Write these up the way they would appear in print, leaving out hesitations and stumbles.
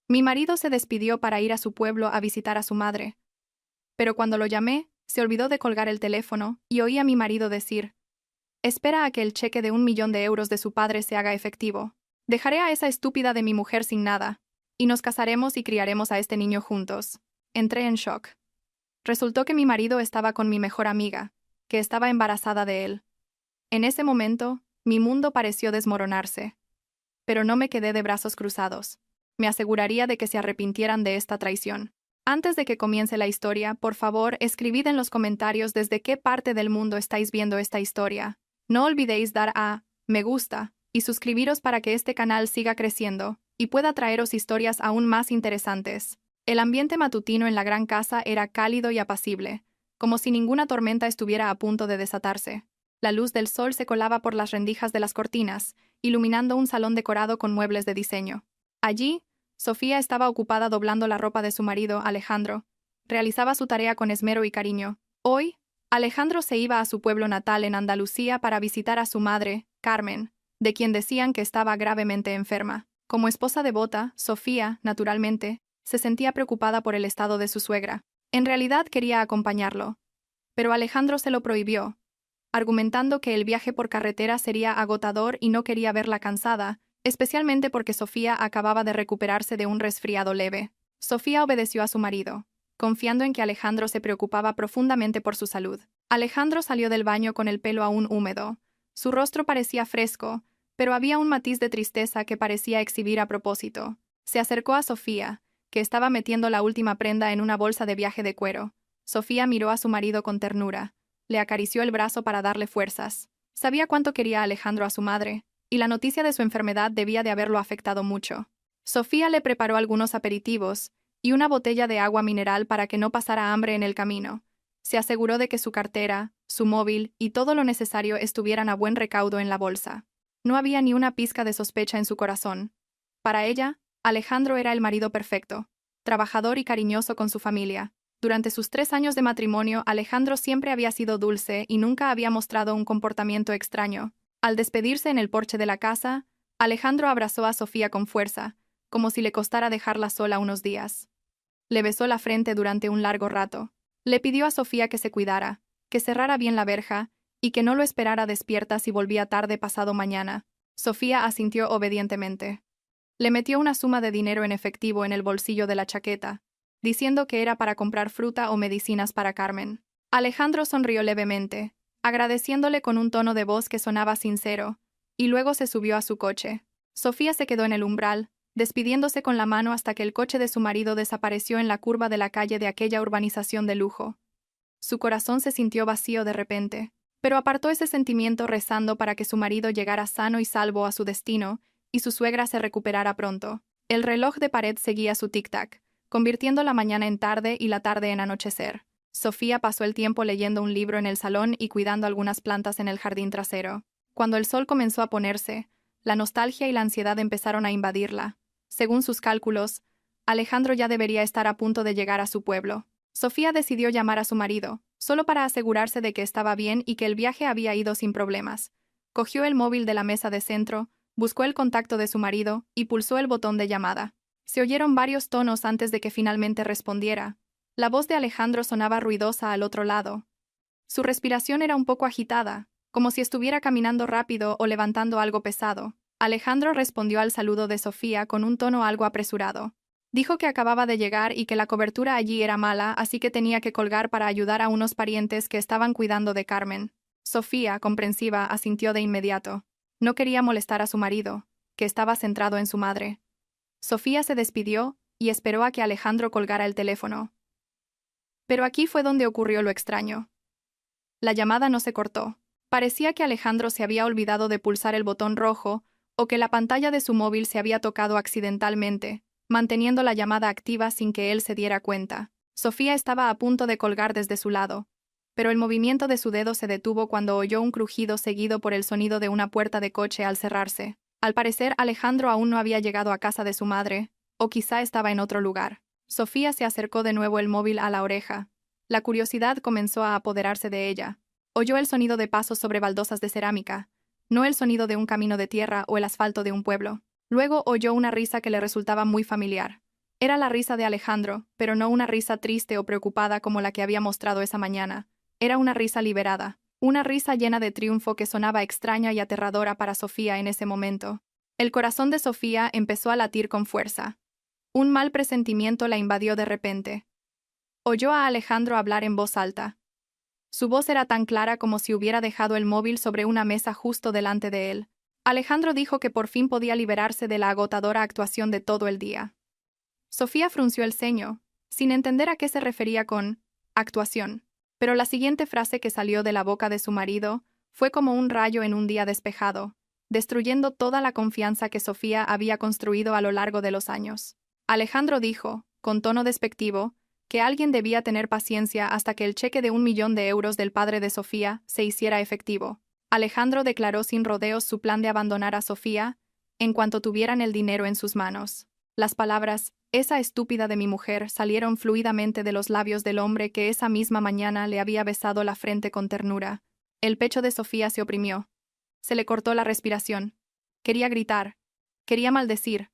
Mi marido se despidió para ir a su pueblo a visitar a su madre. Pero cuando lo llamé, se olvidó de colgar el teléfono y oí a mi marido decir: «Espera a que el cheque de 1 millón de euros de su padre se haga efectivo. Dejaré a esa estúpida de mi mujer sin nada, y nos casaremos y criaremos a este niño juntos». Entré en shock. Resultó que mi marido estaba con mi mejor amiga, que estaba embarazada de él. En ese momento, mi mundo pareció desmoronarse. Pero no me quedé de brazos cruzados. Me aseguraría de que se arrepintieran de esta traición. Antes de que comience la historia, por favor, escribid en los comentarios desde qué parte del mundo estáis viendo esta historia. No olvidéis dar a me gusta y suscribiros para que este canal siga creciendo y pueda traeros historias aún más interesantes. El ambiente matutino en la gran casa era cálido y apacible, como si ninguna tormenta estuviera a punto de desatarse. La luz del sol se colaba por las rendijas de las cortinas, iluminando un salón decorado con muebles de diseño. Allí, Sofía estaba ocupada doblando la ropa de su marido, Alejandro. Realizaba su tarea con esmero y cariño. Hoy, Alejandro se iba a su pueblo natal en Andalucía para visitar a su madre, Carmen, de quien decían que estaba gravemente enferma. Como esposa devota, Sofía, naturalmente, se sentía preocupada por el estado de su suegra. En realidad quería acompañarlo, pero Alejandro se lo prohibió, argumentando que el viaje por carretera sería agotador y no quería verla cansada, especialmente porque Sofía acababa de recuperarse de un resfriado leve. Sofía obedeció a su marido, confiando en que Alejandro se preocupaba profundamente por su salud. Alejandro salió del baño con el pelo aún húmedo. Su rostro parecía fresco, pero había un matiz de tristeza que parecía exhibir a propósito. Se acercó a Sofía, que estaba metiendo la última prenda en una bolsa de viaje de cuero. Sofía miró a su marido con ternura. Le acarició el brazo para darle fuerzas. Sabía cuánto quería Alejandro a su madre, y la noticia de su enfermedad debía de haberlo afectado mucho. Sofía le preparó algunos aperitivos y una botella de agua mineral para que no pasara hambre en el camino. Se aseguró de que su cartera, su móvil y todo lo necesario estuvieran a buen recaudo en la bolsa. No había ni una pizca de sospecha en su corazón. Para ella, Alejandro era el marido perfecto, trabajador y cariñoso con su familia. Durante sus 3 años de matrimonio, Alejandro siempre había sido dulce y nunca había mostrado un comportamiento extraño. Al despedirse en el porche de la casa, Alejandro abrazó a Sofía con fuerza, como si le costara dejarla sola unos días. Le besó la frente durante un largo rato. Le pidió a Sofía que se cuidara, que cerrara bien la verja y que no lo esperara despierta si volvía tarde pasado mañana. Sofía asintió obedientemente. Le metió una suma de dinero en efectivo en el bolsillo de la chaqueta, diciendo que era para comprar fruta o medicinas para Carmen. Alejandro sonrió levemente, agradeciéndole con un tono de voz que sonaba sincero, y luego se subió a su coche. Sofía se quedó en el umbral, despidiéndose con la mano hasta que el coche de su marido desapareció en la curva de la calle de aquella urbanización de lujo. Su corazón se sintió vacío de repente, pero apartó ese sentimiento rezando para que su marido llegara sano y salvo a su destino y su suegra se recuperara pronto. El reloj de pared seguía su tic-tac, convirtiendo la mañana en tarde y la tarde en anochecer. Sofía pasó el tiempo leyendo un libro en el salón y cuidando algunas plantas en el jardín trasero. Cuando el sol comenzó a ponerse, la nostalgia y la ansiedad empezaron a invadirla. Según sus cálculos, Alejandro ya debería estar a punto de llegar a su pueblo. Sofía decidió llamar a su marido, solo para asegurarse de que estaba bien y que el viaje había ido sin problemas. Cogió el móvil de la mesa de centro, buscó el contacto de su marido y pulsó el botón de llamada. Se oyeron varios tonos antes de que finalmente respondiera. La voz de Alejandro sonaba ruidosa al otro lado. Su respiración era un poco agitada, como si estuviera caminando rápido o levantando algo pesado. Alejandro respondió al saludo de Sofía con un tono algo apresurado. Dijo que acababa de llegar y que la cobertura allí era mala, así que tenía que colgar para ayudar a unos parientes que estaban cuidando de Carmen. Sofía, comprensiva, asintió de inmediato. No quería molestar a su marido, que estaba centrado en su madre. Sofía se despidió y esperó a que Alejandro colgara el teléfono. Pero aquí fue donde ocurrió lo extraño. La llamada no se cortó. Parecía que Alejandro se había olvidado de pulsar el botón rojo o que la pantalla de su móvil se había tocado accidentalmente, manteniendo la llamada activa sin que él se diera cuenta. Sofía estaba a punto de colgar desde su lado, pero el movimiento de su dedo se detuvo cuando oyó un crujido seguido por el sonido de una puerta de coche al cerrarse. Al parecer, Alejandro aún no había llegado a casa de su madre, o quizá estaba en otro lugar. Sofía se acercó de nuevo el móvil a la oreja. La curiosidad comenzó a apoderarse de ella. Oyó el sonido de pasos sobre baldosas de cerámica, no el sonido de un camino de tierra o el asfalto de un pueblo. Luego oyó una risa que le resultaba muy familiar. Era la risa de Alejandro, pero no una risa triste o preocupada como la que había mostrado esa mañana. Era una risa liberada, una risa llena de triunfo que sonaba extraña y aterradora para Sofía en ese momento. El corazón de Sofía empezó a latir con fuerza. Un mal presentimiento la invadió de repente. Oyó a Alejandro hablar en voz alta. Su voz era tan clara como si hubiera dejado el móvil sobre una mesa justo delante de él. Alejandro dijo que por fin podía liberarse de la agotadora actuación de todo el día. Sofía frunció el ceño, sin entender a qué se refería con actuación. Pero la siguiente frase que salió de la boca de su marido fue como un rayo en un día despejado, destruyendo toda la confianza que Sofía había construido a lo largo de los años. Alejandro dijo, con tono despectivo, que alguien debía tener paciencia hasta que el cheque de 1 millón de euros del padre de Sofía se hiciera efectivo. Alejandro declaró sin rodeos su plan de abandonar a Sofía en cuanto tuvieran el dinero en sus manos. Las palabras, esa estúpida de mi mujer, salieron fluidamente de los labios del hombre que esa misma mañana le había besado la frente con ternura. El pecho de Sofía se oprimió. Se le cortó la respiración. Quería gritar. Quería maldecir.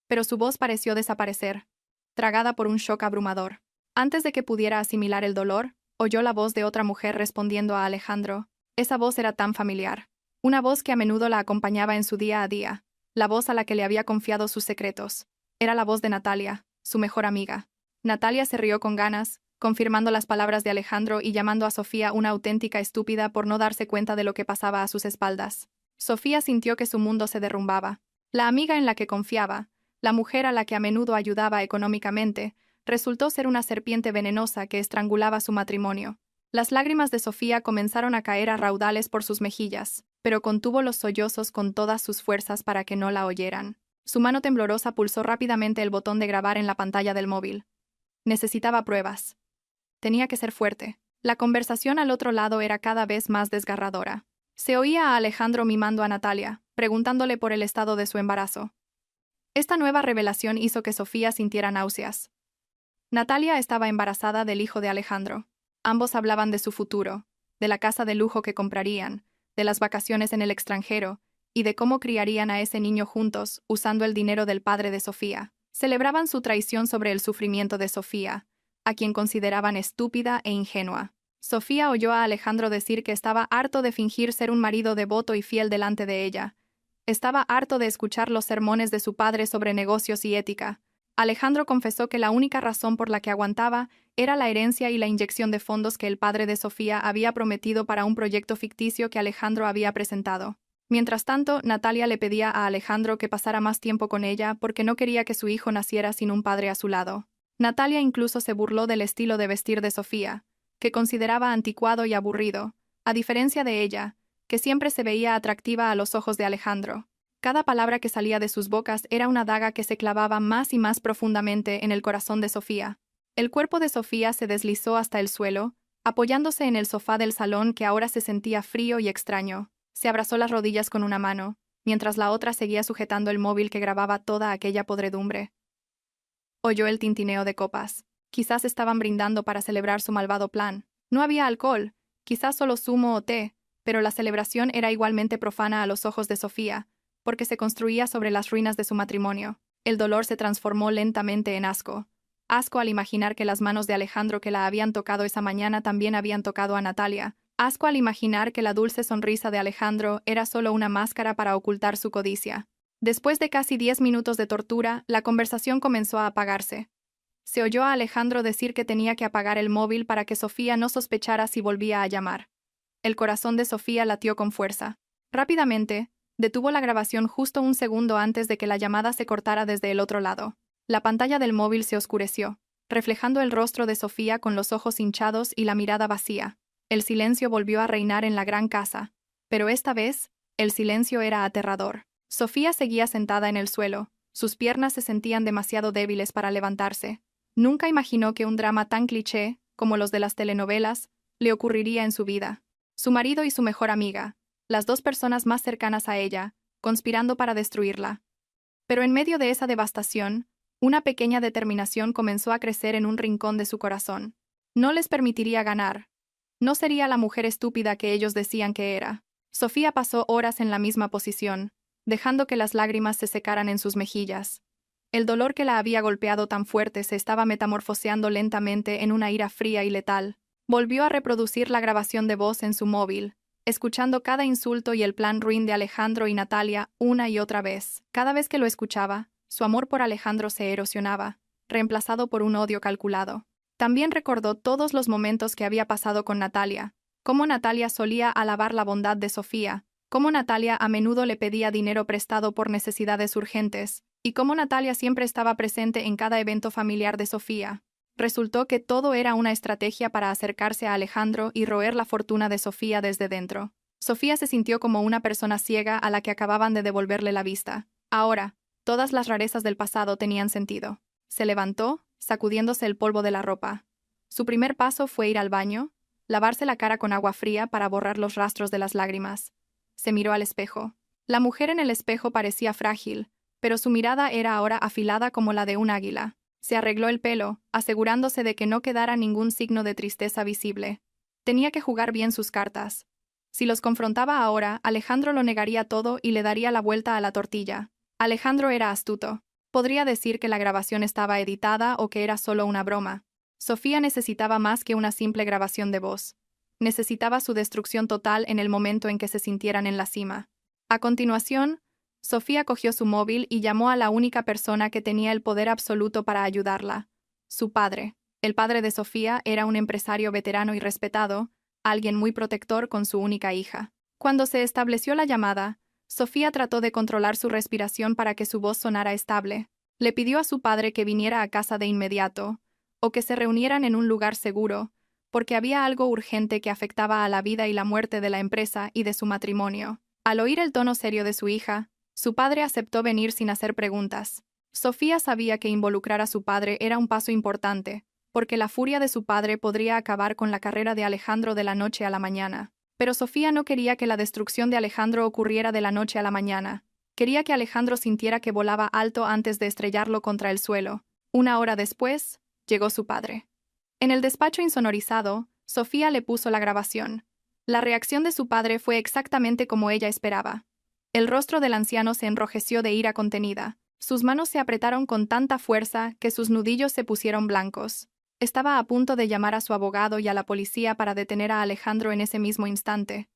Pero su voz pareció desaparecer, tragada por un shock abrumador. Antes de que pudiera asimilar el dolor, oyó la voz de otra mujer respondiendo a Alejandro. Esa voz era tan familiar. Una voz que a menudo la acompañaba en su día a día. La voz a la que le había confiado sus secretos. Era la voz de Natalia, su mejor amiga. Natalia se rió con ganas, confirmando las palabras de Alejandro y llamando a Sofía una auténtica estúpida por no darse cuenta de lo que pasaba a sus espaldas. Sofía sintió que su mundo se derrumbaba. La amiga en la que confiaba, la mujer a la que a menudo ayudaba económicamente, resultó ser una serpiente venenosa que estrangulaba su matrimonio. Las lágrimas de Sofía comenzaron a caer a raudales por sus mejillas, pero contuvo los sollozos con todas sus fuerzas para que no la oyeran. Su mano temblorosa pulsó rápidamente el botón de grabar en la pantalla del móvil. Necesitaba pruebas. Tenía que ser fuerte. La conversación al otro lado era cada vez más desgarradora. Se oía a Alejandro mimando a Natalia, preguntándole por el estado de su embarazo. Esta nueva revelación hizo que Sofía sintiera náuseas. Natalia estaba embarazada del hijo de Alejandro. Ambos hablaban de su futuro, de la casa de lujo que comprarían, de las vacaciones en el extranjero, y de cómo criarían a ese niño juntos, usando el dinero del padre de Sofía. Celebraban su traición sobre el sufrimiento de Sofía, a quien consideraban estúpida e ingenua. Sofía oyó a Alejandro decir que estaba harto de fingir ser un marido devoto y fiel delante de ella. Estaba harto de escuchar los sermones de su padre sobre negocios y ética. Alejandro confesó que la única razón por la que aguantaba era la herencia y la inyección de fondos que el padre de Sofía había prometido para un proyecto ficticio que Alejandro había presentado. Mientras tanto, Natalia le pedía a Alejandro que pasara más tiempo con ella porque no quería que su hijo naciera sin un padre a su lado. Natalia incluso se burló del estilo de vestir de Sofía, que consideraba anticuado y aburrido, a diferencia de ella, que siempre se veía atractiva a los ojos de Alejandro. Cada palabra que salía de sus bocas era una daga que se clavaba más y más profundamente en el corazón de Sofía. El cuerpo de Sofía se deslizó hasta el suelo, apoyándose en el sofá del salón que ahora se sentía frío y extraño. Se abrazó las rodillas con una mano, mientras la otra seguía sujetando el móvil que grababa toda aquella podredumbre. Oyó el tintineo de copas. Quizás estaban brindando para celebrar su malvado plan. No había alcohol, quizás solo zumo o té, pero la celebración era igualmente profana a los ojos de Sofía, porque se construía sobre las ruinas de su matrimonio. El dolor se transformó lentamente en asco. Asco al imaginar que las manos de Alejandro que la habían tocado esa mañana también habían tocado a Natalia. Asco al imaginar que la dulce sonrisa de Alejandro era solo una máscara para ocultar su codicia. Después de casi 10 minutos de tortura, la conversación comenzó a apagarse. Se oyó a Alejandro decir que tenía que apagar el móvil para que Sofía no sospechara si volvía a llamar. El corazón de Sofía latió con fuerza. Rápidamente, detuvo la grabación justo un segundo antes de que la llamada se cortara desde el otro lado. La pantalla del móvil se oscureció, reflejando el rostro de Sofía con los ojos hinchados y la mirada vacía. El silencio volvió a reinar en la gran casa, pero esta vez, el silencio era aterrador. Sofía seguía sentada en el suelo, sus piernas se sentían demasiado débiles para levantarse. Nunca imaginó que un drama tan cliché, como los de las telenovelas, le ocurriría en su vida. Su marido y su mejor amiga, las dos personas más cercanas a ella, conspirando para destruirla. Pero en medio de esa devastación, una pequeña determinación comenzó a crecer en un rincón de su corazón. No les permitiría ganar. No sería la mujer estúpida que ellos decían que era. Sofía pasó horas en la misma posición, dejando que las lágrimas se secaran en sus mejillas. El dolor que la había golpeado tan fuerte se estaba metamorfoseando lentamente en una ira fría y letal. Volvió a reproducir la grabación de voz en su móvil, escuchando cada insulto y el plan ruin de Alejandro y Natalia una y otra vez. Cada vez que lo escuchaba, su amor por Alejandro se erosionaba, reemplazado por un odio calculado. También recordó todos los momentos que había pasado con Natalia, cómo Natalia solía alabar la bondad de Sofía, cómo Natalia a menudo le pedía dinero prestado por necesidades urgentes, y cómo Natalia siempre estaba presente en cada evento familiar de Sofía. Resultó que todo era una estrategia para acercarse a Alejandro y roer la fortuna de Sofía desde dentro. Sofía se sintió como una persona ciega a la que acababan de devolverle la vista. Ahora, todas las rarezas del pasado tenían sentido. Se levantó, sacudiéndose el polvo de la ropa. Su primer paso fue ir al baño, lavarse la cara con agua fría para borrar los rastros de las lágrimas. Se miró al espejo. La mujer en el espejo parecía frágil, pero su mirada era ahora afilada como la de un águila. Se arregló el pelo, asegurándose de que no quedara ningún signo de tristeza visible. Tenía que jugar bien sus cartas. Si los confrontaba ahora, Alejandro lo negaría todo y le daría la vuelta a la tortilla. Alejandro era astuto. Podría decir que la grabación estaba editada o que era solo una broma. Sofía necesitaba más que una simple grabación de voz. Necesitaba su destrucción total en el momento en que se sintieran en la cima. A continuación, Sofía cogió su móvil y llamó a la única persona que tenía el poder absoluto para ayudarla: su padre. El padre de Sofía era un empresario veterano y respetado, alguien muy protector con su única hija. Cuando se estableció la llamada, Sofía trató de controlar su respiración para que su voz sonara estable. Le pidió a su padre que viniera a casa de inmediato, o que se reunieran en un lugar seguro, porque había algo urgente que afectaba a la vida y la muerte de la empresa y de su matrimonio. Al oír el tono serio de su hija, su padre aceptó venir sin hacer preguntas. Sofía sabía que involucrar a su padre era un paso importante, porque la furia de su padre podría acabar con la carrera de Alejandro de la noche a la mañana. Pero Sofía no quería que la destrucción de Alejandro ocurriera de la noche a la mañana. Quería que Alejandro sintiera que volaba alto antes de estrellarlo contra el suelo. Una hora después, llegó su padre. En el despacho insonorizado, Sofía le puso la grabación. La reacción de su padre fue exactamente como ella esperaba. El rostro del anciano se enrojeció de ira contenida. Sus manos se apretaron con tanta fuerza que sus nudillos se pusieron blancos. Estaba a punto de llamar a su abogado y a la policía para detener a Alejandro en ese mismo instante.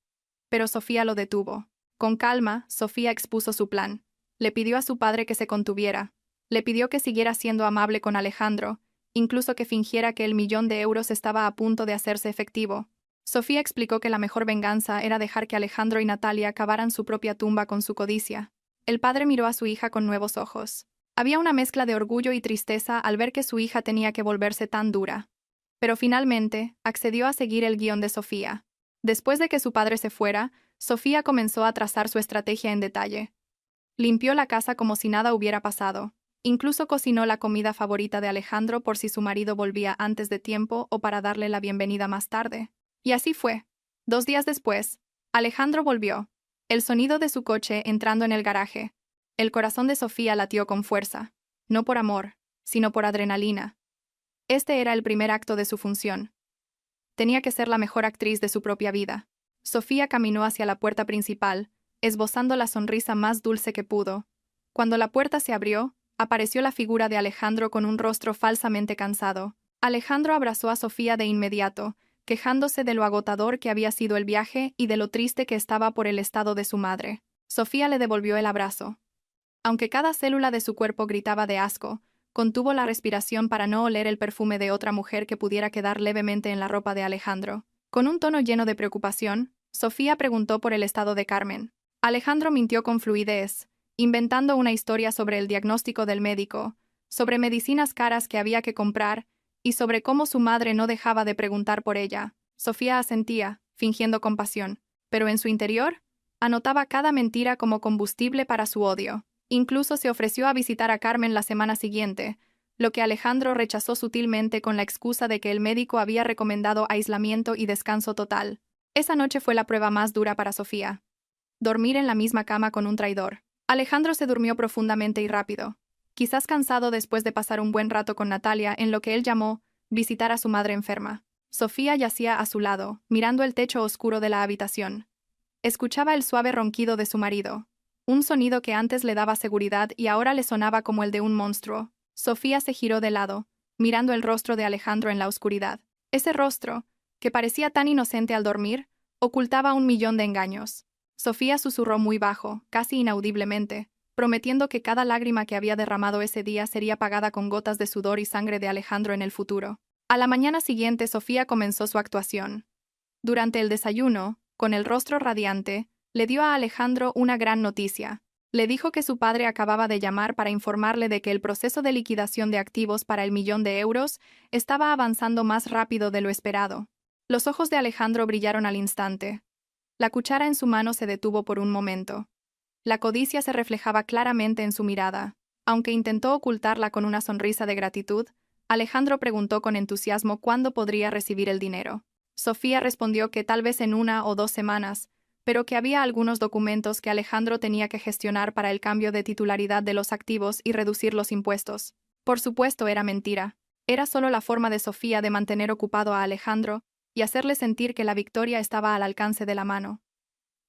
Pero Sofía lo detuvo. Con calma, Sofía expuso su plan. Le pidió a su padre que se contuviera. Le pidió que siguiera siendo amable con Alejandro, incluso que fingiera que el €1.000.000 estaba a punto de hacerse efectivo. Sofía explicó que la mejor venganza era dejar que Alejandro y Natalia cavaran su propia tumba con su codicia. El padre miró a su hija con nuevos ojos. Había una mezcla de orgullo y tristeza al ver que su hija tenía que volverse tan dura. Pero finalmente, accedió a seguir el guión de Sofía. Después de que su padre se fuera, Sofía comenzó a trazar su estrategia en detalle. Limpió la casa como si nada hubiera pasado. Incluso cocinó la comida favorita de Alejandro por si su marido volvía antes de tiempo o para darle la bienvenida más tarde. Y así fue. 2 días después, Alejandro volvió. El sonido de su coche entrando en el garaje. El corazón de Sofía latió con fuerza. No por amor, sino por adrenalina. Este era el primer acto de su función. Tenía que ser la mejor actriz de su propia vida. Sofía caminó hacia la puerta principal, esbozando la sonrisa más dulce que pudo. Cuando la puerta se abrió, apareció la figura de Alejandro con un rostro falsamente cansado. Alejandro abrazó a Sofía de inmediato, quejándose de lo agotador que había sido el viaje y de lo triste que estaba por el estado de su madre. Sofía le devolvió el abrazo. Aunque cada célula de su cuerpo gritaba de asco, contuvo la respiración para no oler el perfume de otra mujer que pudiera quedar levemente en la ropa de Alejandro. Con un tono lleno de preocupación, Sofía preguntó por el estado de Carmen. Alejandro mintió con fluidez, inventando una historia sobre el diagnóstico del médico, sobre medicinas caras que había que comprar y sobre cómo su madre no dejaba de preguntar por ella. Sofía asentía, fingiendo compasión, pero en su interior, anotaba cada mentira como combustible para su odio. Incluso se ofreció a visitar a Carmen la semana siguiente, lo que Alejandro rechazó sutilmente con la excusa de que el médico había recomendado aislamiento y descanso total. Esa noche fue la prueba más dura para Sofía. Dormir en la misma cama con un traidor. Alejandro se durmió profundamente y rápido, quizás cansado después de pasar un buen rato con Natalia en lo que él llamó visitar a su madre enferma. Sofía yacía a su lado, mirando el techo oscuro de la habitación. Escuchaba el suave ronquido de su marido. un sonido que antes le daba seguridad y ahora le sonaba como el de un monstruo. Sofía se giró de lado, mirando el rostro de Alejandro en la oscuridad. Ese rostro, que parecía tan inocente al dormir, ocultaba 1.000.000 de engaños. Sofía susurró muy bajo, casi inaudiblemente, prometiendo que cada lágrima que había derramado ese día sería pagada con gotas de sudor y sangre de Alejandro en el futuro. A la mañana siguiente, Sofía comenzó su actuación. Durante el desayuno, con el rostro radiante, le dio a Alejandro una gran noticia. Le dijo que su padre acababa de llamar para informarle de que el proceso de liquidación de activos para el 1.000.000 de euros estaba avanzando más rápido de lo esperado. Los ojos de Alejandro brillaron al instante. La cuchara en su mano se detuvo por un momento. La codicia se reflejaba claramente en su mirada. Aunque intentó ocultarla con una sonrisa de gratitud, Alejandro preguntó con entusiasmo cuándo podría recibir el dinero. Sofía respondió que tal vez en 1 o 2 semanas, pero que había algunos documentos que Alejandro tenía que gestionar para el cambio de titularidad de los activos y reducir los impuestos. Por supuesto, era mentira. Era solo la forma de Sofía de mantener ocupado a Alejandro y hacerle sentir que la victoria estaba al alcance de la mano.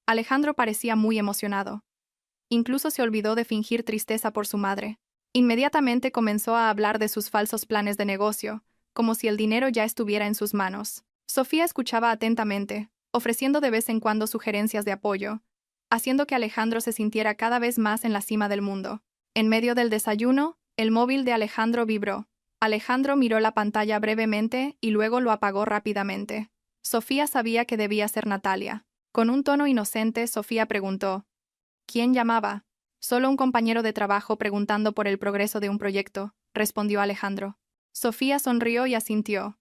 Alejandro parecía muy emocionado. Incluso se olvidó de fingir tristeza por su madre. Inmediatamente comenzó a hablar de sus falsos planes de negocio, como si el dinero ya estuviera en sus manos. Sofía escuchaba atentamente, ofreciendo de vez en cuando sugerencias de apoyo, haciendo que Alejandro se sintiera cada vez más en la cima del mundo. En medio del desayuno, el móvil de Alejandro vibró. Alejandro miró la pantalla brevemente y luego lo apagó rápidamente. Sofía sabía que debía ser Natalia. Con un tono inocente, Sofía preguntó: ¿quién llamaba? Solo un compañero de trabajo preguntando por el progreso de un proyecto, respondió Alejandro. Sofía sonrió y asintió.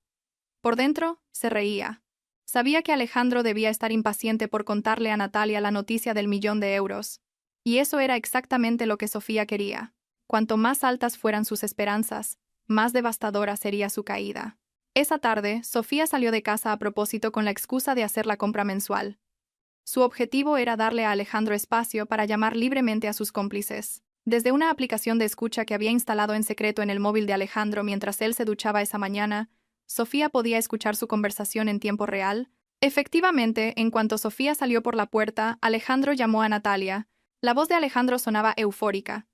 Por dentro, se reía. Sabía que Alejandro debía estar impaciente por contarle a Natalia la noticia del 1.000.000 de euros. Y eso era exactamente lo que Sofía quería. Cuanto más altas fueran sus esperanzas, más devastadora sería su caída. Esa tarde, Sofía salió de casa a propósito con la excusa de hacer la compra mensual. Su objetivo era darle a Alejandro espacio para llamar libremente a sus cómplices. Desde una aplicación de escucha que había instalado en secreto en el móvil de Alejandro mientras él se duchaba esa mañana, Sofía podía escuchar su conversación en tiempo real. Efectivamente, en cuanto Sofía salió por la puerta, Alejandro llamó a Natalia. La voz de Alejandro sonaba eufórica.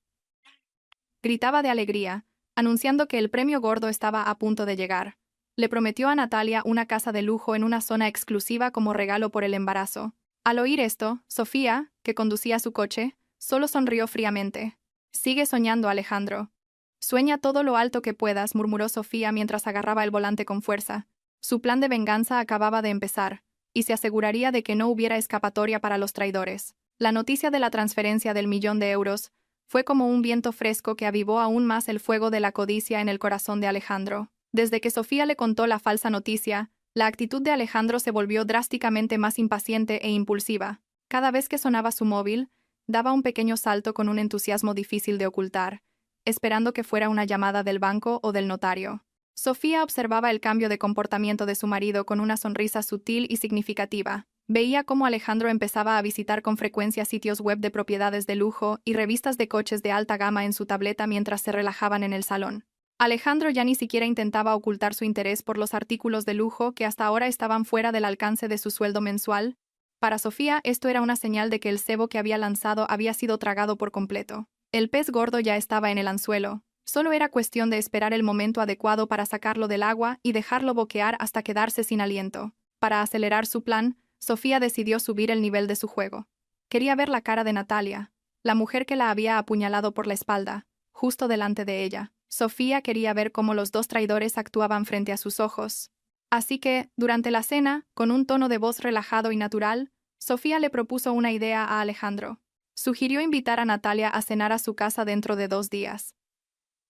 Gritaba de alegría, anunciando que el premio gordo estaba a punto de llegar. Le prometió a Natalia una casa de lujo en una zona exclusiva como regalo por el embarazo. Al oír esto, Sofía, que conducía su coche, solo sonrió fríamente. «Sigue soñando, Alejandro. Sueña todo lo alto que puedas», murmuró Sofía mientras agarraba el volante con fuerza. Su plan de venganza acababa de empezar, y se aseguraría de que no hubiera escapatoria para los traidores. La noticia de la transferencia del 1.000.000 de euros fue como un viento fresco que avivó aún más el fuego de la codicia en el corazón de Alejandro. Desde que Sofía le contó la falsa noticia, la actitud de Alejandro se volvió drásticamente más impaciente e impulsiva. Cada vez que sonaba su móvil, daba un pequeño salto con un entusiasmo difícil de ocultar, esperando que fuera una llamada del banco o del notario. Sofía observaba el cambio de comportamiento de su marido con una sonrisa sutil y significativa. Veía cómo Alejandro empezaba a visitar con frecuencia sitios web de propiedades de lujo y revistas de coches de alta gama en su tableta mientras se relajaban en el salón. Alejandro ya ni siquiera intentaba ocultar su interés por los artículos de lujo que hasta ahora estaban fuera del alcance de su sueldo mensual. Para Sofía, esto era una señal de que el cebo que había lanzado había sido tragado por completo. El pez gordo ya estaba en el anzuelo. Solo era cuestión de esperar el momento adecuado para sacarlo del agua y dejarlo boquear hasta quedarse sin aliento. Para acelerar su plan, Sofía decidió subir el nivel de su juego. Quería ver la cara de Natalia, la mujer que la había apuñalado por la espalda, justo delante de ella. Sofía quería ver cómo los dos traidores actuaban frente a sus ojos. Así que, durante la cena, con un tono de voz relajado y natural, Sofía le propuso una idea a Alejandro. Sugirió invitar a Natalia a cenar a su casa dentro de 2 días.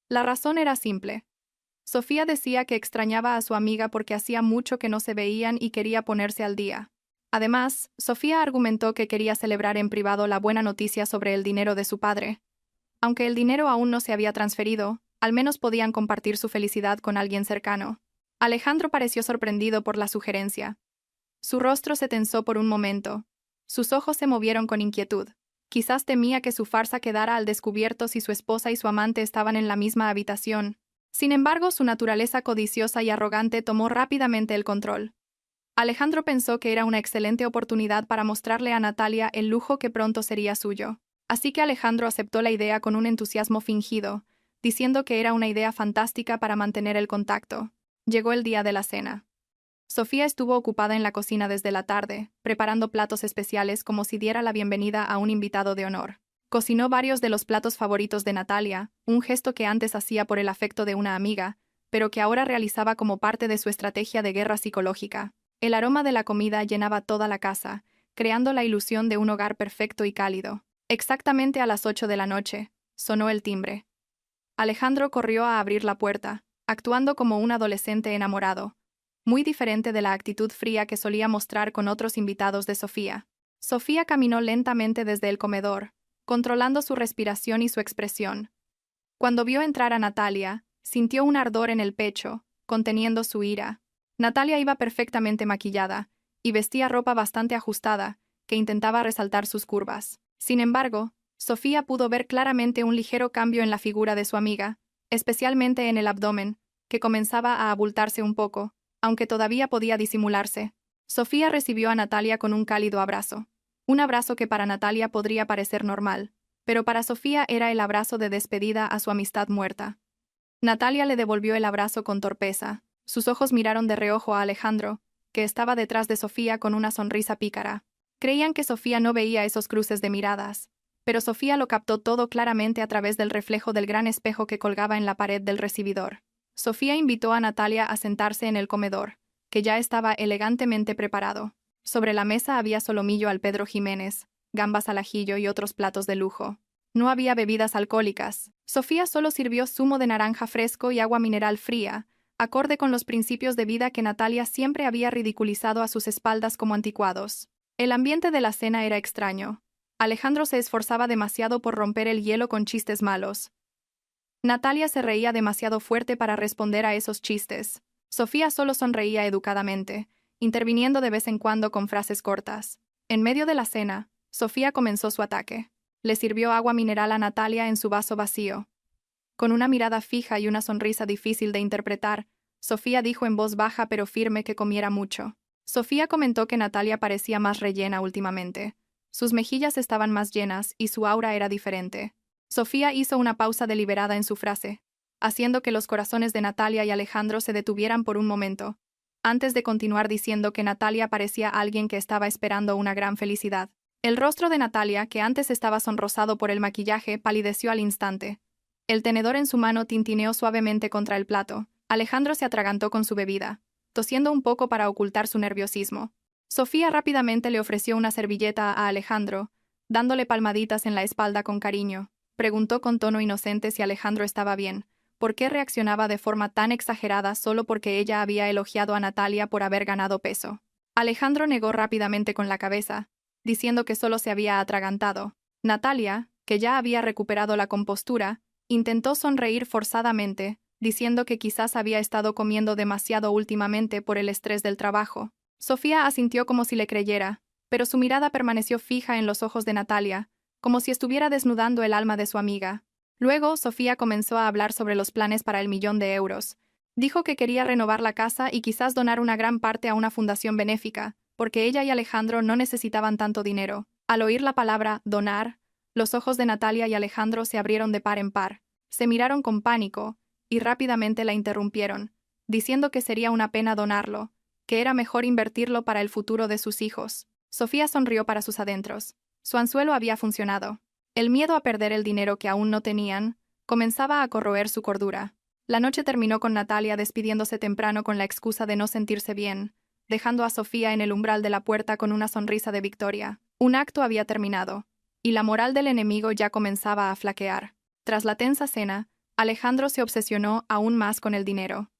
La razón era simple. Sofía decía que extrañaba a su amiga porque hacía mucho que no se veían y quería ponerse al día. Además, Sofía argumentó que quería celebrar en privado la buena noticia sobre el dinero de su padre. Aunque el dinero aún no se había transferido, al menos podían compartir su felicidad con alguien cercano. Alejandro pareció sorprendido por la sugerencia. Su rostro se tensó por un momento. Sus ojos se movieron con inquietud. Quizás temía que su farsa quedara al descubierto si su esposa y su amante estaban en la misma habitación. Sin embargo, su naturaleza codiciosa y arrogante tomó rápidamente el control. Alejandro pensó que era una excelente oportunidad para mostrarle a Natalia el lujo que pronto sería suyo. Así que Alejandro aceptó la idea con un entusiasmo fingido, diciendo que era una idea fantástica para mantener el contacto. Llegó el día de la cena. Sofía estuvo ocupada en la cocina desde la tarde, preparando platos especiales como si diera la bienvenida a un invitado de honor. Cocinó varios de los platos favoritos de Natalia, un gesto que antes hacía por el afecto de una amiga, pero que ahora realizaba como parte de su estrategia de guerra psicológica. El aroma de la comida llenaba toda la casa, creando la ilusión de un hogar perfecto y cálido. Exactamente a las 8 de la noche, sonó el timbre. Alejandro corrió a abrir la puerta, actuando como un adolescente enamorado, muy diferente de la actitud fría que solía mostrar con otros invitados de Sofía. Sofía caminó lentamente desde el comedor, controlando su respiración y su expresión. Cuando vio entrar a Natalia, sintió un ardor en el pecho, conteniendo su ira. Natalia iba perfectamente maquillada, y vestía ropa bastante ajustada, que intentaba resaltar sus curvas. Sin embargo, Sofía pudo ver claramente un ligero cambio en la figura de su amiga, especialmente en el abdomen, que comenzaba a abultarse un poco, aunque todavía podía disimularse. Sofía recibió a Natalia con un cálido abrazo. Un abrazo que para Natalia podría parecer normal, pero para Sofía era el abrazo de despedida a su amistad muerta. Natalia le devolvió el abrazo con torpeza. Sus ojos miraron de reojo a Alejandro, que estaba detrás de Sofía con una sonrisa pícara. Creían que Sofía no veía esos cruces de miradas, pero Sofía lo captó todo claramente a través del reflejo del gran espejo que colgaba en la pared del recibidor. Sofía invitó a Natalia a sentarse en el comedor, que ya estaba elegantemente preparado. Sobre la mesa había solomillo al Pedro Jiménez, gambas al ajillo y otros platos de lujo. No había bebidas alcohólicas. Sofía solo sirvió zumo de naranja fresco y agua mineral fría, acorde con los principios de vida que Natalia siempre había ridiculizado a sus espaldas como anticuados. El ambiente de la cena era extraño. Alejandro se esforzaba demasiado por romper el hielo con chistes malos. Natalia se reía demasiado fuerte para responder a esos chistes. Sofía solo sonreía educadamente, interviniendo de vez en cuando con frases cortas. En medio de la cena, Sofía comenzó su ataque. Le sirvió agua mineral a Natalia en su vaso vacío. Con una mirada fija y una sonrisa difícil de interpretar, Sofía dijo en voz baja pero firme que comiera mucho. Sofía comentó que Natalia parecía más rellena últimamente. Sus mejillas estaban más llenas y su aura era diferente. Sofía hizo una pausa deliberada en su frase, haciendo que los corazones de Natalia y Alejandro se detuvieran por un momento, antes de continuar diciendo que Natalia parecía alguien que estaba esperando una gran felicidad. El rostro de Natalia, que antes estaba sonrosado por el maquillaje, palideció al instante. El tenedor en su mano tintineó suavemente contra el plato. Alejandro se atragantó con su bebida, tosiendo un poco para ocultar su nerviosismo. Sofía rápidamente le ofreció una servilleta a Alejandro, dándole palmaditas en la espalda con cariño. Preguntó con tono inocente si Alejandro estaba bien. ¿Por qué reaccionaba de forma tan exagerada solo porque ella había elogiado a Natalia por haber ganado peso? Alejandro negó rápidamente con la cabeza, diciendo que solo se había atragantado. Natalia, que ya había recuperado la compostura, intentó sonreír forzadamente, diciendo que quizás había estado comiendo demasiado últimamente por el estrés del trabajo. Sofía asintió como si le creyera, pero su mirada permaneció fija en los ojos de Natalia, como si estuviera desnudando el alma de su amiga. Luego, Sofía comenzó a hablar sobre los planes para el 1.000.000 de euros. Dijo que quería renovar la casa y quizás donar una gran parte a una fundación benéfica, porque ella y Alejandro no necesitaban tanto dinero. Al oír la palabra donar, los ojos de Natalia y Alejandro se abrieron de par en par. Se miraron con pánico, y rápidamente la interrumpieron, diciendo que sería una pena donarlo, que era mejor invertirlo para el futuro de sus hijos. Sofía sonrió para sus adentros. Su anzuelo había funcionado. El miedo a perder el dinero que aún no tenían comenzaba a corroer su cordura. La noche terminó con Natalia despidiéndose temprano con la excusa de no sentirse bien, dejando a Sofía en el umbral de la puerta con una sonrisa de victoria. Un acto había terminado, y la moral del enemigo ya comenzaba a flaquear. Tras la tensa cena, Alejandro se obsesionó aún más con el dinero.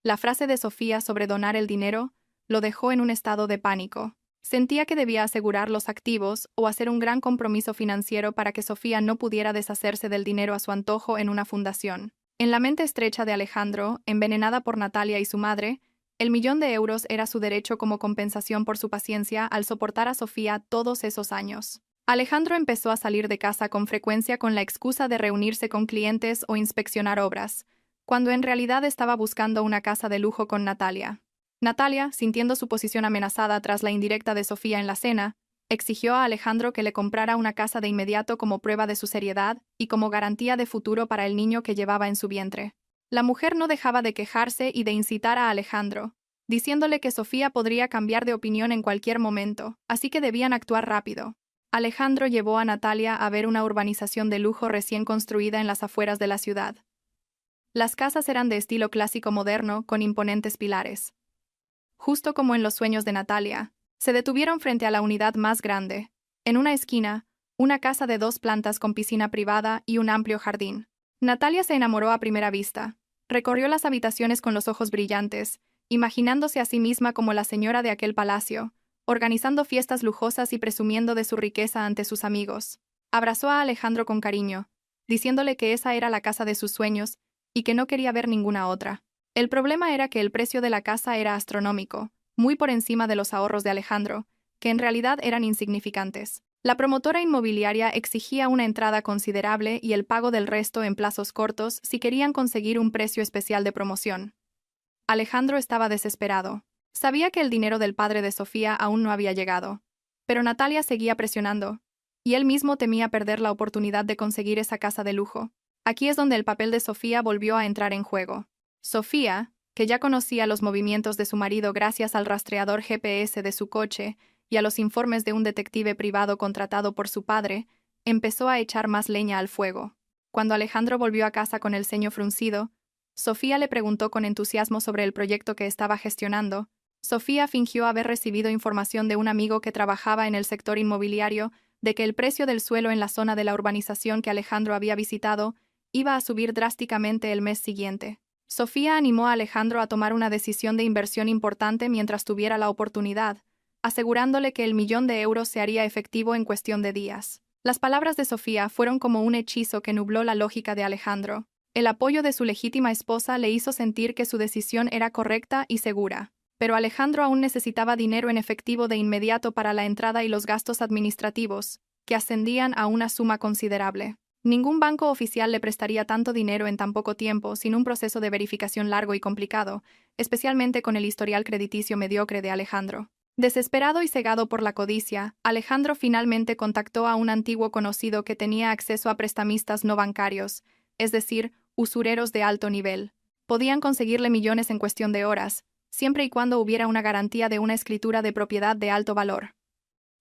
La frase de Sofía sobre donar el dinero lo dejó en un estado de pánico. Sentía que debía asegurar los activos o hacer un gran compromiso financiero para que Sofía no pudiera deshacerse del dinero a su antojo en una fundación. En la mente estrecha de Alejandro, envenenada por Natalia y su madre, el 1.000.000 de euros era su derecho como compensación por su paciencia al soportar a Sofía todos esos años. Alejandro empezó a salir de casa con frecuencia con la excusa de reunirse con clientes o inspeccionar obras, cuando en realidad estaba buscando una casa de lujo con Natalia. Natalia, sintiendo su posición amenazada tras la indirecta de Sofía en la cena, Exigió a Alejandro que le comprara una casa de inmediato como prueba de su seriedad y como garantía de futuro para el niño que llevaba en su vientre. La mujer no dejaba de quejarse y de incitar a Alejandro, diciéndole que Sofía podría cambiar de opinión en cualquier momento, así que debían actuar rápido. Alejandro llevó a Natalia a ver una urbanización de lujo recién construida en las afueras de la ciudad. Las casas eran de estilo clásico moderno, con imponentes pilares. Justo como en los sueños de Natalia, se detuvieron frente a la unidad más grande. En una esquina, una casa de 2 plantas con piscina privada y un amplio jardín. Natalia se enamoró a primera vista. Recorrió las habitaciones con los ojos brillantes, imaginándose a sí misma como la señora de aquel palacio, organizando fiestas lujosas y presumiendo de su riqueza ante sus amigos. Abrazó a Alejandro con cariño, diciéndole que esa era la casa de sus sueños y que no quería ver ninguna otra. El problema era que el precio de la casa era astronómico, muy por encima de los ahorros de Alejandro, que en realidad eran insignificantes. La promotora inmobiliaria exigía una entrada considerable y el pago del resto en plazos cortos si querían conseguir un precio especial de promoción. Alejandro estaba desesperado. Sabía que el dinero del padre de Sofía aún no había llegado, pero Natalia seguía presionando, y él mismo temía perder la oportunidad de conseguir esa casa de lujo. Aquí es donde el papel de Sofía volvió a entrar en juego. Sofía, que ya conocía los movimientos de su marido gracias al rastreador GPS de su coche y a los informes de un detective privado contratado por su padre, empezó a echar más leña al fuego. Cuando Alejandro volvió a casa con el ceño fruncido, Sofía le preguntó con entusiasmo sobre el proyecto que estaba gestionando. Sofía fingió haber recibido información de un amigo que trabajaba en el sector inmobiliario de que el precio del suelo en la zona de la urbanización que Alejandro había visitado iba a subir drásticamente el mes siguiente. Sofía animó a Alejandro a tomar una decisión de inversión importante mientras tuviera la oportunidad, asegurándole que el €1.000.000 se haría efectivo en cuestión de días. Las palabras de Sofía fueron como un hechizo que nubló la lógica de Alejandro. El apoyo de su legítima esposa le hizo sentir que su decisión era correcta y segura. Pero Alejandro aún necesitaba dinero en efectivo de inmediato para la entrada y los gastos administrativos, que ascendían a una suma considerable. Ningún banco oficial le prestaría tanto dinero en tan poco tiempo sin un proceso de verificación largo y complicado, especialmente con el historial crediticio mediocre de Alejandro. Desesperado y cegado por la codicia, Alejandro finalmente contactó a un antiguo conocido que tenía acceso a prestamistas no bancarios, es decir, usureros de alto nivel. Podían conseguirle millones en cuestión de horas, siempre y cuando hubiera una garantía de una escritura de propiedad de alto valor.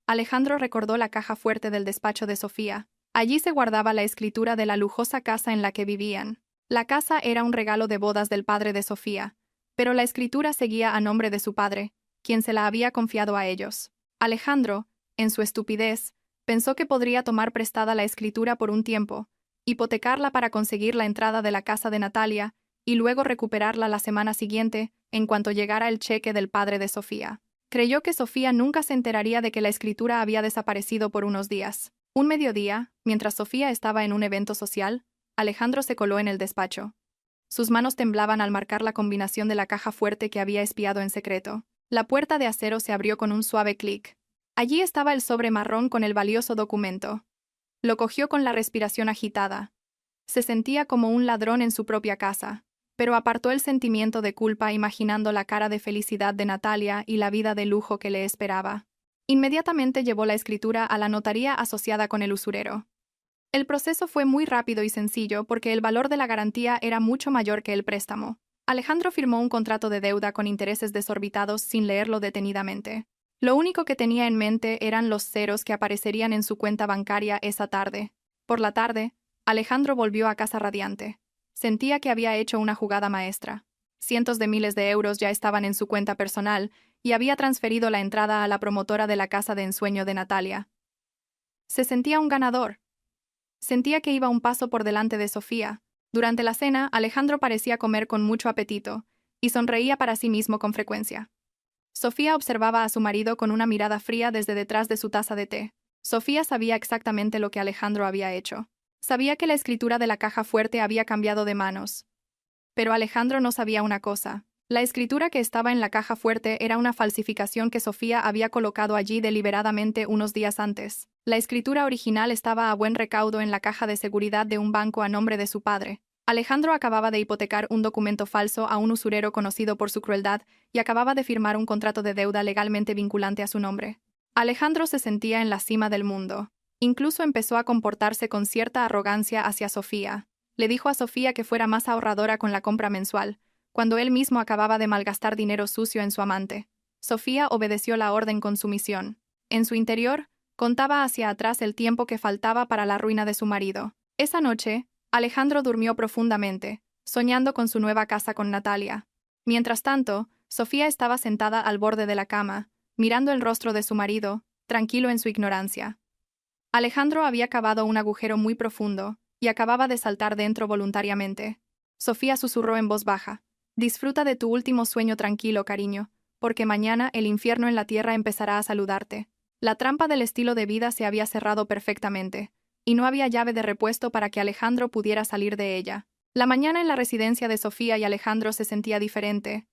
Alejandro recordó la caja fuerte del despacho de Sofía. Allí se guardaba la escritura de la lujosa casa en la que vivían. La casa era un regalo de bodas del padre de Sofía, pero la escritura seguía a nombre de su padre, quien se la había confiado a ellos. Alejandro, en su estupidez, pensó que podría tomar prestada la escritura por un tiempo, hipotecarla para conseguir la entrada de la casa de Natalia y luego recuperarla la semana siguiente, en cuanto llegara el cheque del padre de Sofía. Creyó que Sofía nunca se enteraría de que la escritura había desaparecido por unos días. Un mediodía, mientras Sofía estaba en un evento social, Alejandro se coló en el despacho. Sus manos temblaban al marcar la combinación de la caja fuerte que había espiado en secreto. La puerta de acero se abrió con un suave clic. Allí estaba el sobre marrón con el valioso documento. Lo cogió con la respiración agitada. Se sentía como un ladrón en su propia casa, pero apartó el sentimiento de culpa imaginando la cara de felicidad de Natalia y la vida de lujo que le esperaba. Inmediatamente llevó la escritura a la notaría asociada con el usurero. El proceso fue muy rápido y sencillo porque el valor de la garantía era mucho mayor que el préstamo. Alejandro firmó un contrato de deuda con intereses desorbitados sin leerlo detenidamente. Lo único que tenía en mente eran los ceros que aparecerían en su cuenta bancaria esa tarde. Por la tarde, Alejandro volvió a casa radiante. Sentía que había hecho una jugada maestra. Cientos de miles de euros ya estaban en su cuenta personal y había transferido la entrada a la promotora de la casa de ensueño de Natalia. Se sentía un ganador. Sentía que iba un paso por delante de Sofía. Durante la cena, Alejandro parecía comer con mucho apetito y sonreía para sí mismo con frecuencia. Sofía observaba a su marido con una mirada fría desde detrás de su taza de té. Sofía sabía exactamente lo que Alejandro había hecho. Sabía que la escritura de la caja fuerte había cambiado de manos. Pero Alejandro no sabía una cosa. La escritura que estaba en la caja fuerte era una falsificación que Sofía había colocado allí deliberadamente unos días antes. La escritura original estaba a buen recaudo en la caja de seguridad de un banco a nombre de su padre. Alejandro acababa de hipotecar un documento falso a un usurero conocido por su crueldad y acababa de firmar un contrato de deuda legalmente vinculante a su nombre. Alejandro se sentía en la cima del mundo. Incluso empezó a comportarse con cierta arrogancia hacia Sofía. Le dijo a Sofía que fuera más ahorradora con la compra mensual, cuando él mismo acababa de malgastar dinero sucio en su amante. Sofía obedeció la orden con sumisión. En su interior, contaba hacia atrás el tiempo que faltaba para la ruina de su marido. Esa noche, Alejandro durmió profundamente, soñando con su nueva casa con Natalia. Mientras tanto, Sofía estaba sentada al borde de la cama, mirando el rostro de su marido, tranquilo en su ignorancia. Alejandro había cavado un agujero muy profundo y acababa de saltar dentro voluntariamente. Sofía susurró en voz baja: «Disfruta de tu último sueño tranquilo, cariño, porque mañana el infierno en la tierra empezará a saludarte». La trampa del estilo de vida se había cerrado perfectamente, y no había llave de repuesto para que Alejandro pudiera salir de ella. La mañana en la residencia de Sofía y Alejandro se sentía diferente.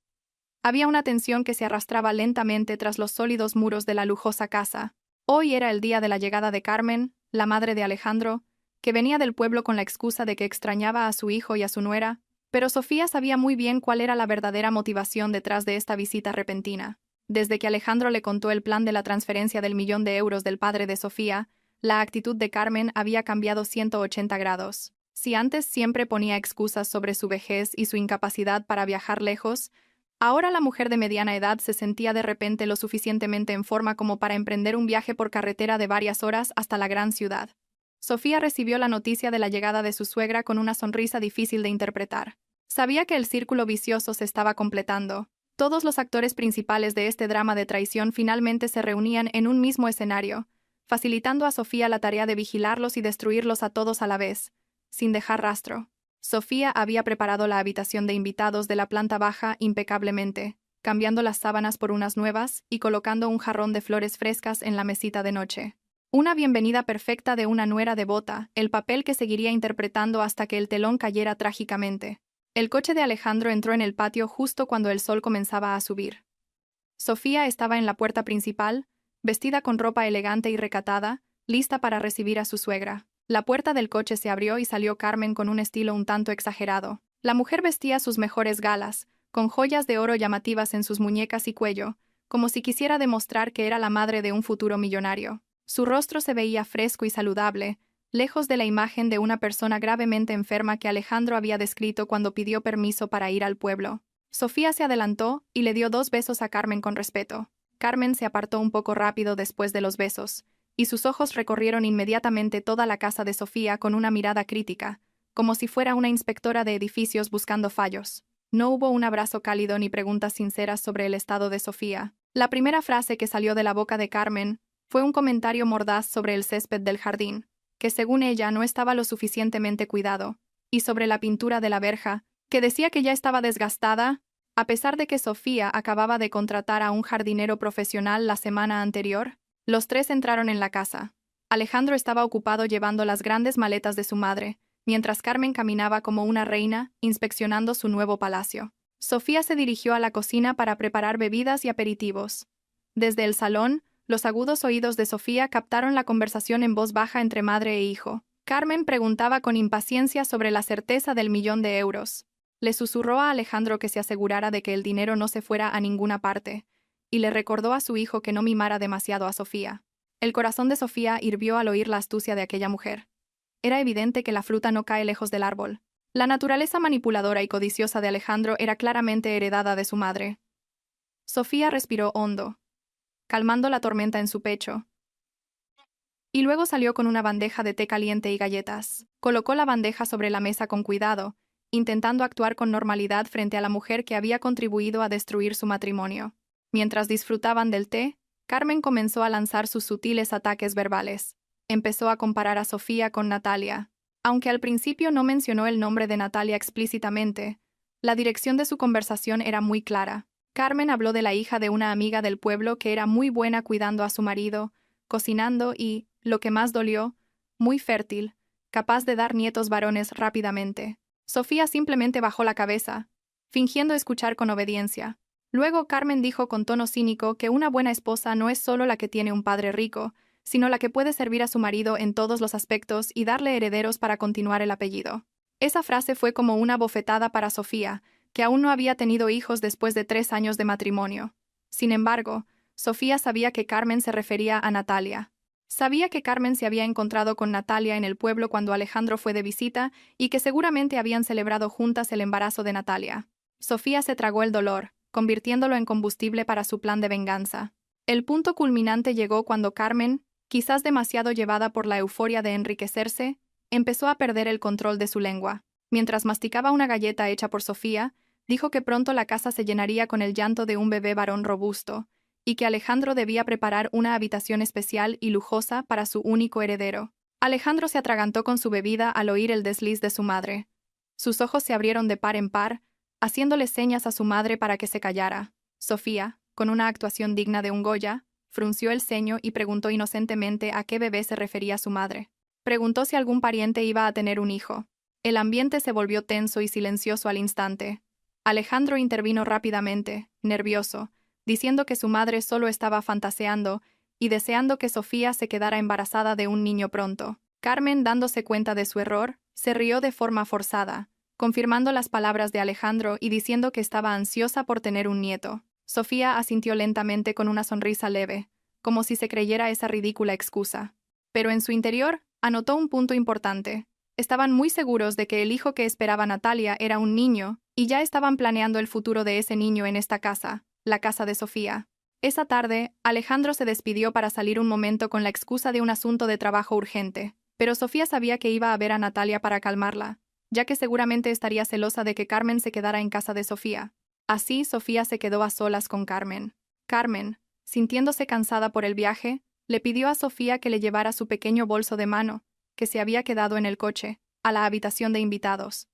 Había una tensión que se arrastraba lentamente tras los sólidos muros de la lujosa casa. Hoy era el día de la llegada de Carmen, la madre de Alejandro, que venía del pueblo con la excusa de que extrañaba a su hijo y a su nuera, pero Sofía sabía muy bien cuál era la verdadera motivación detrás de esta visita repentina. Desde que Alejandro le contó el plan de la transferencia del €1.000.000 del padre de Sofía, la actitud de Carmen había cambiado 180 grados. Si antes siempre ponía excusas sobre su vejez y su incapacidad para viajar lejos, ahora la mujer de mediana edad se sentía de repente lo suficientemente en forma como para emprender un viaje por carretera de varias horas hasta la gran ciudad. Sofía recibió la noticia de la llegada de su suegra con una sonrisa difícil de interpretar. Sabía que el círculo vicioso se estaba completando. Todos los actores principales de este drama de traición finalmente se reunían en un mismo escenario, facilitando a Sofía la tarea de vigilarlos y destruirlos a todos a la vez, sin dejar rastro. Sofía había preparado la habitación de invitados de la planta baja impecablemente, cambiando las sábanas por unas nuevas y colocando un jarrón de flores frescas en la mesita de noche. Una bienvenida perfecta de una nuera devota, el papel que seguiría interpretando hasta que el telón cayera trágicamente. El coche de Alejandro entró en el patio justo cuando el sol comenzaba a subir. Sofía estaba en la puerta principal, vestida con ropa elegante y recatada, lista para recibir a su suegra. La puerta del coche se abrió y salió Carmen con un estilo un tanto exagerado. La mujer vestía sus mejores galas, con joyas de oro llamativas en sus muñecas y cuello, como si quisiera demostrar que era la madre de un futuro millonario. Su rostro se veía fresco y saludable, lejos de la imagen de una persona gravemente enferma que Alejandro había descrito cuando pidió permiso para ir al pueblo. Sofía se adelantó y le dio 2 besos a Carmen con respeto. Carmen se apartó un poco rápido después de los besos, y sus ojos recorrieron inmediatamente toda la casa de Sofía con una mirada crítica, como si fuera una inspectora de edificios buscando fallos. No hubo un abrazo cálido ni preguntas sinceras sobre el estado de Sofía. La primera frase que salió de la boca de Carmen fue un comentario mordaz sobre el césped del jardín, que según ella no estaba lo suficientemente cuidado, y sobre la pintura de la verja, que decía que ya estaba desgastada, a pesar de que Sofía acababa de contratar a un jardinero profesional la semana anterior. Los tres entraron en la casa. Alejandro estaba ocupado llevando las grandes maletas de su madre, mientras Carmen caminaba como una reina, inspeccionando su nuevo palacio. Sofía se dirigió a la cocina para preparar bebidas y aperitivos. Desde el salón, los agudos oídos de Sofía captaron la conversación en voz baja entre madre e hijo. Carmen preguntaba con impaciencia sobre la certeza del €1.000.000. Le susurró a Alejandro que se asegurara de que el dinero no se fuera a ninguna parte, y le recordó a su hijo que no mimara demasiado a Sofía. El corazón de Sofía hirvió al oír la astucia de aquella mujer. Era evidente que la fruta no cae lejos del árbol. La naturaleza manipuladora y codiciosa de Alejandro era claramente heredada de su madre. Sofía respiró hondo, calmando la tormenta en su pecho, y luego salió con una bandeja de té caliente y galletas. Colocó la bandeja sobre la mesa con cuidado, intentando actuar con normalidad frente a la mujer que había contribuido a destruir su matrimonio. Mientras disfrutaban del té, Carmen comenzó a lanzar sus sutiles ataques verbales. Empezó a comparar a Sofía con Natalia. Aunque al principio no mencionó el nombre de Natalia explícitamente, la dirección de su conversación era muy clara. Carmen habló de la hija de una amiga del pueblo que era muy buena cuidando a su marido, cocinando y, lo que más dolió, muy fértil, capaz de dar nietos varones rápidamente. Sofía simplemente bajó la cabeza, fingiendo escuchar con obediencia. Luego Carmen dijo con tono cínico que una buena esposa no es solo la que tiene un padre rico, sino la que puede servir a su marido en todos los aspectos y darle herederos para continuar el apellido. Esa frase fue como una bofetada para Sofía, que aún no había tenido hijos después de 3 años de matrimonio. Sin embargo, Sofía sabía que Carmen se refería a Natalia. Sabía que Carmen se había encontrado con Natalia en el pueblo cuando Alejandro fue de visita y que seguramente habían celebrado juntas el embarazo de Natalia. Sofía se tragó el dolor, convirtiéndolo en combustible para su plan de venganza. El punto culminante llegó cuando Carmen, quizás demasiado llevada por la euforia de enriquecerse, empezó a perder el control de su lengua. Mientras masticaba una galleta hecha por Sofía, dijo que pronto la casa se llenaría con el llanto de un bebé varón robusto, y que Alejandro debía preparar una habitación especial y lujosa para su único heredero. Alejandro se atragantó con su bebida al oír el desliz de su madre. Sus ojos se abrieron de par en par, haciéndole señas a su madre para que se callara. Sofía, con una actuación digna de un Goya, frunció el ceño y preguntó inocentemente a qué bebé se refería su madre. Preguntó si algún pariente iba a tener un hijo. El ambiente se volvió tenso y silencioso al instante. Alejandro intervino rápidamente, nervioso, diciendo que su madre solo estaba fantaseando y deseando que Sofía se quedara embarazada de un niño pronto. Carmen, dándose cuenta de su error, se rió de forma forzada, confirmando las palabras de Alejandro y diciendo que estaba ansiosa por tener un nieto. Sofía asintió lentamente con una sonrisa leve, como si se creyera esa ridícula excusa. Pero en su interior, anotó un punto importante. Estaban muy seguros de que el hijo que esperaba Natalia era un niño, y ya estaban planeando el futuro de ese niño en esta casa, la casa de Sofía. Esa tarde, Alejandro se despidió para salir un momento con la excusa de un asunto de trabajo urgente, pero Sofía sabía que iba a ver a Natalia para calmarla, ya que seguramente estaría celosa de que Carmen se quedara en casa de Sofía. Así, Sofía se quedó a solas con Carmen. Carmen, sintiéndose cansada por el viaje, le pidió a Sofía que le llevara su pequeño bolso de mano, que se había quedado en el coche, a la habitación de invitados.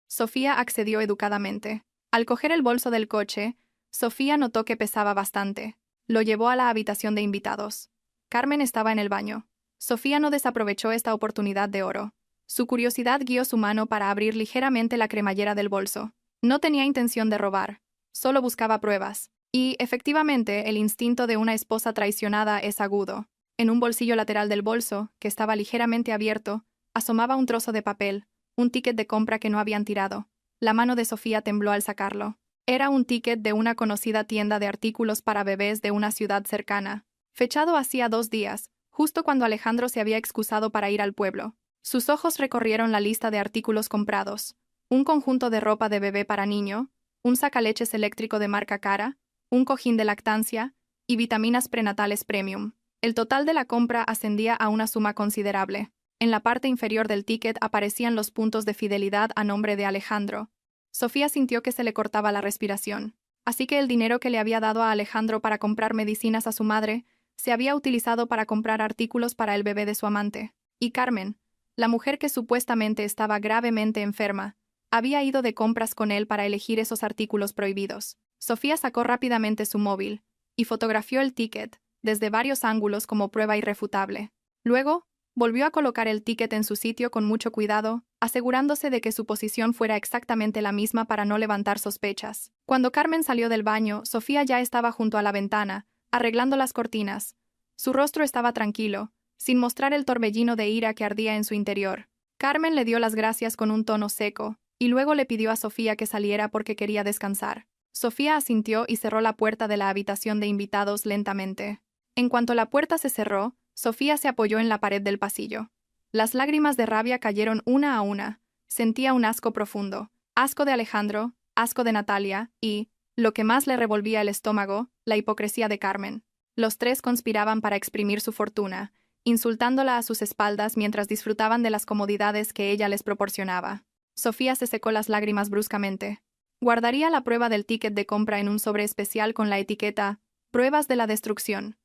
Sofía accedió educadamente. Al coger el bolso del coche, Sofía notó que pesaba bastante. Lo llevó a la habitación de invitados. Carmen estaba en el baño. Sofía no desaprovechó esta oportunidad de oro. Su curiosidad guió su mano para abrir ligeramente la cremallera del bolso. No tenía intención de robar, solo buscaba pruebas. Y, efectivamente, el instinto de una esposa traicionada es agudo. En un bolsillo lateral del bolso, que estaba ligeramente abierto, asomaba un trozo de papel, un ticket de compra que no habían tirado. La mano de Sofía tembló al sacarlo. Era un ticket de una conocida tienda de artículos para bebés de una ciudad cercana, fechado hacía 2 días, justo cuando Alejandro se había excusado para ir al pueblo. Sus ojos recorrieron la lista de artículos comprados. Un conjunto de ropa de bebé para niño, un sacaleches eléctrico de marca cara, un cojín de lactancia y vitaminas prenatales premium. El total de la compra ascendía a una suma considerable. En la parte inferior del ticket aparecían los puntos de fidelidad a nombre de Alejandro. Sofía sintió que se le cortaba la respiración. Así que el dinero que le había dado a Alejandro para comprar medicinas a su madre se había utilizado para comprar artículos para el bebé de su amante. Y Carmen, la mujer que supuestamente estaba gravemente enferma, había ido de compras con él para elegir esos artículos prohibidos. Sofía sacó rápidamente su móvil y fotografió el ticket desde varios ángulos como prueba irrefutable. Luego, volvió a colocar el ticket en su sitio con mucho cuidado, asegurándose de que su posición fuera exactamente la misma para no levantar sospechas. Cuando Carmen salió del baño, Sofía ya estaba junto a la ventana, arreglando las cortinas. Su rostro estaba tranquilo, sin mostrar el torbellino de ira que ardía en su interior. Carmen le dio las gracias con un tono seco, y luego le pidió a Sofía que saliera porque quería descansar. Sofía asintió y cerró la puerta de la habitación de invitados lentamente. En cuanto la puerta se cerró, Sofía se apoyó en la pared del pasillo. Las lágrimas de rabia cayeron una a una. Sentía un asco profundo. Asco de Alejandro, asco de Natalia y, lo que más le revolvía el estómago, la hipocresía de Carmen. Los tres conspiraban para exprimir su fortuna, insultándola a sus espaldas mientras disfrutaban de las comodidades que ella les proporcionaba. Sofía se secó las lágrimas bruscamente. Guardaría la prueba del ticket de compra en un sobre especial con la etiqueta «Pruebas de la destrucción».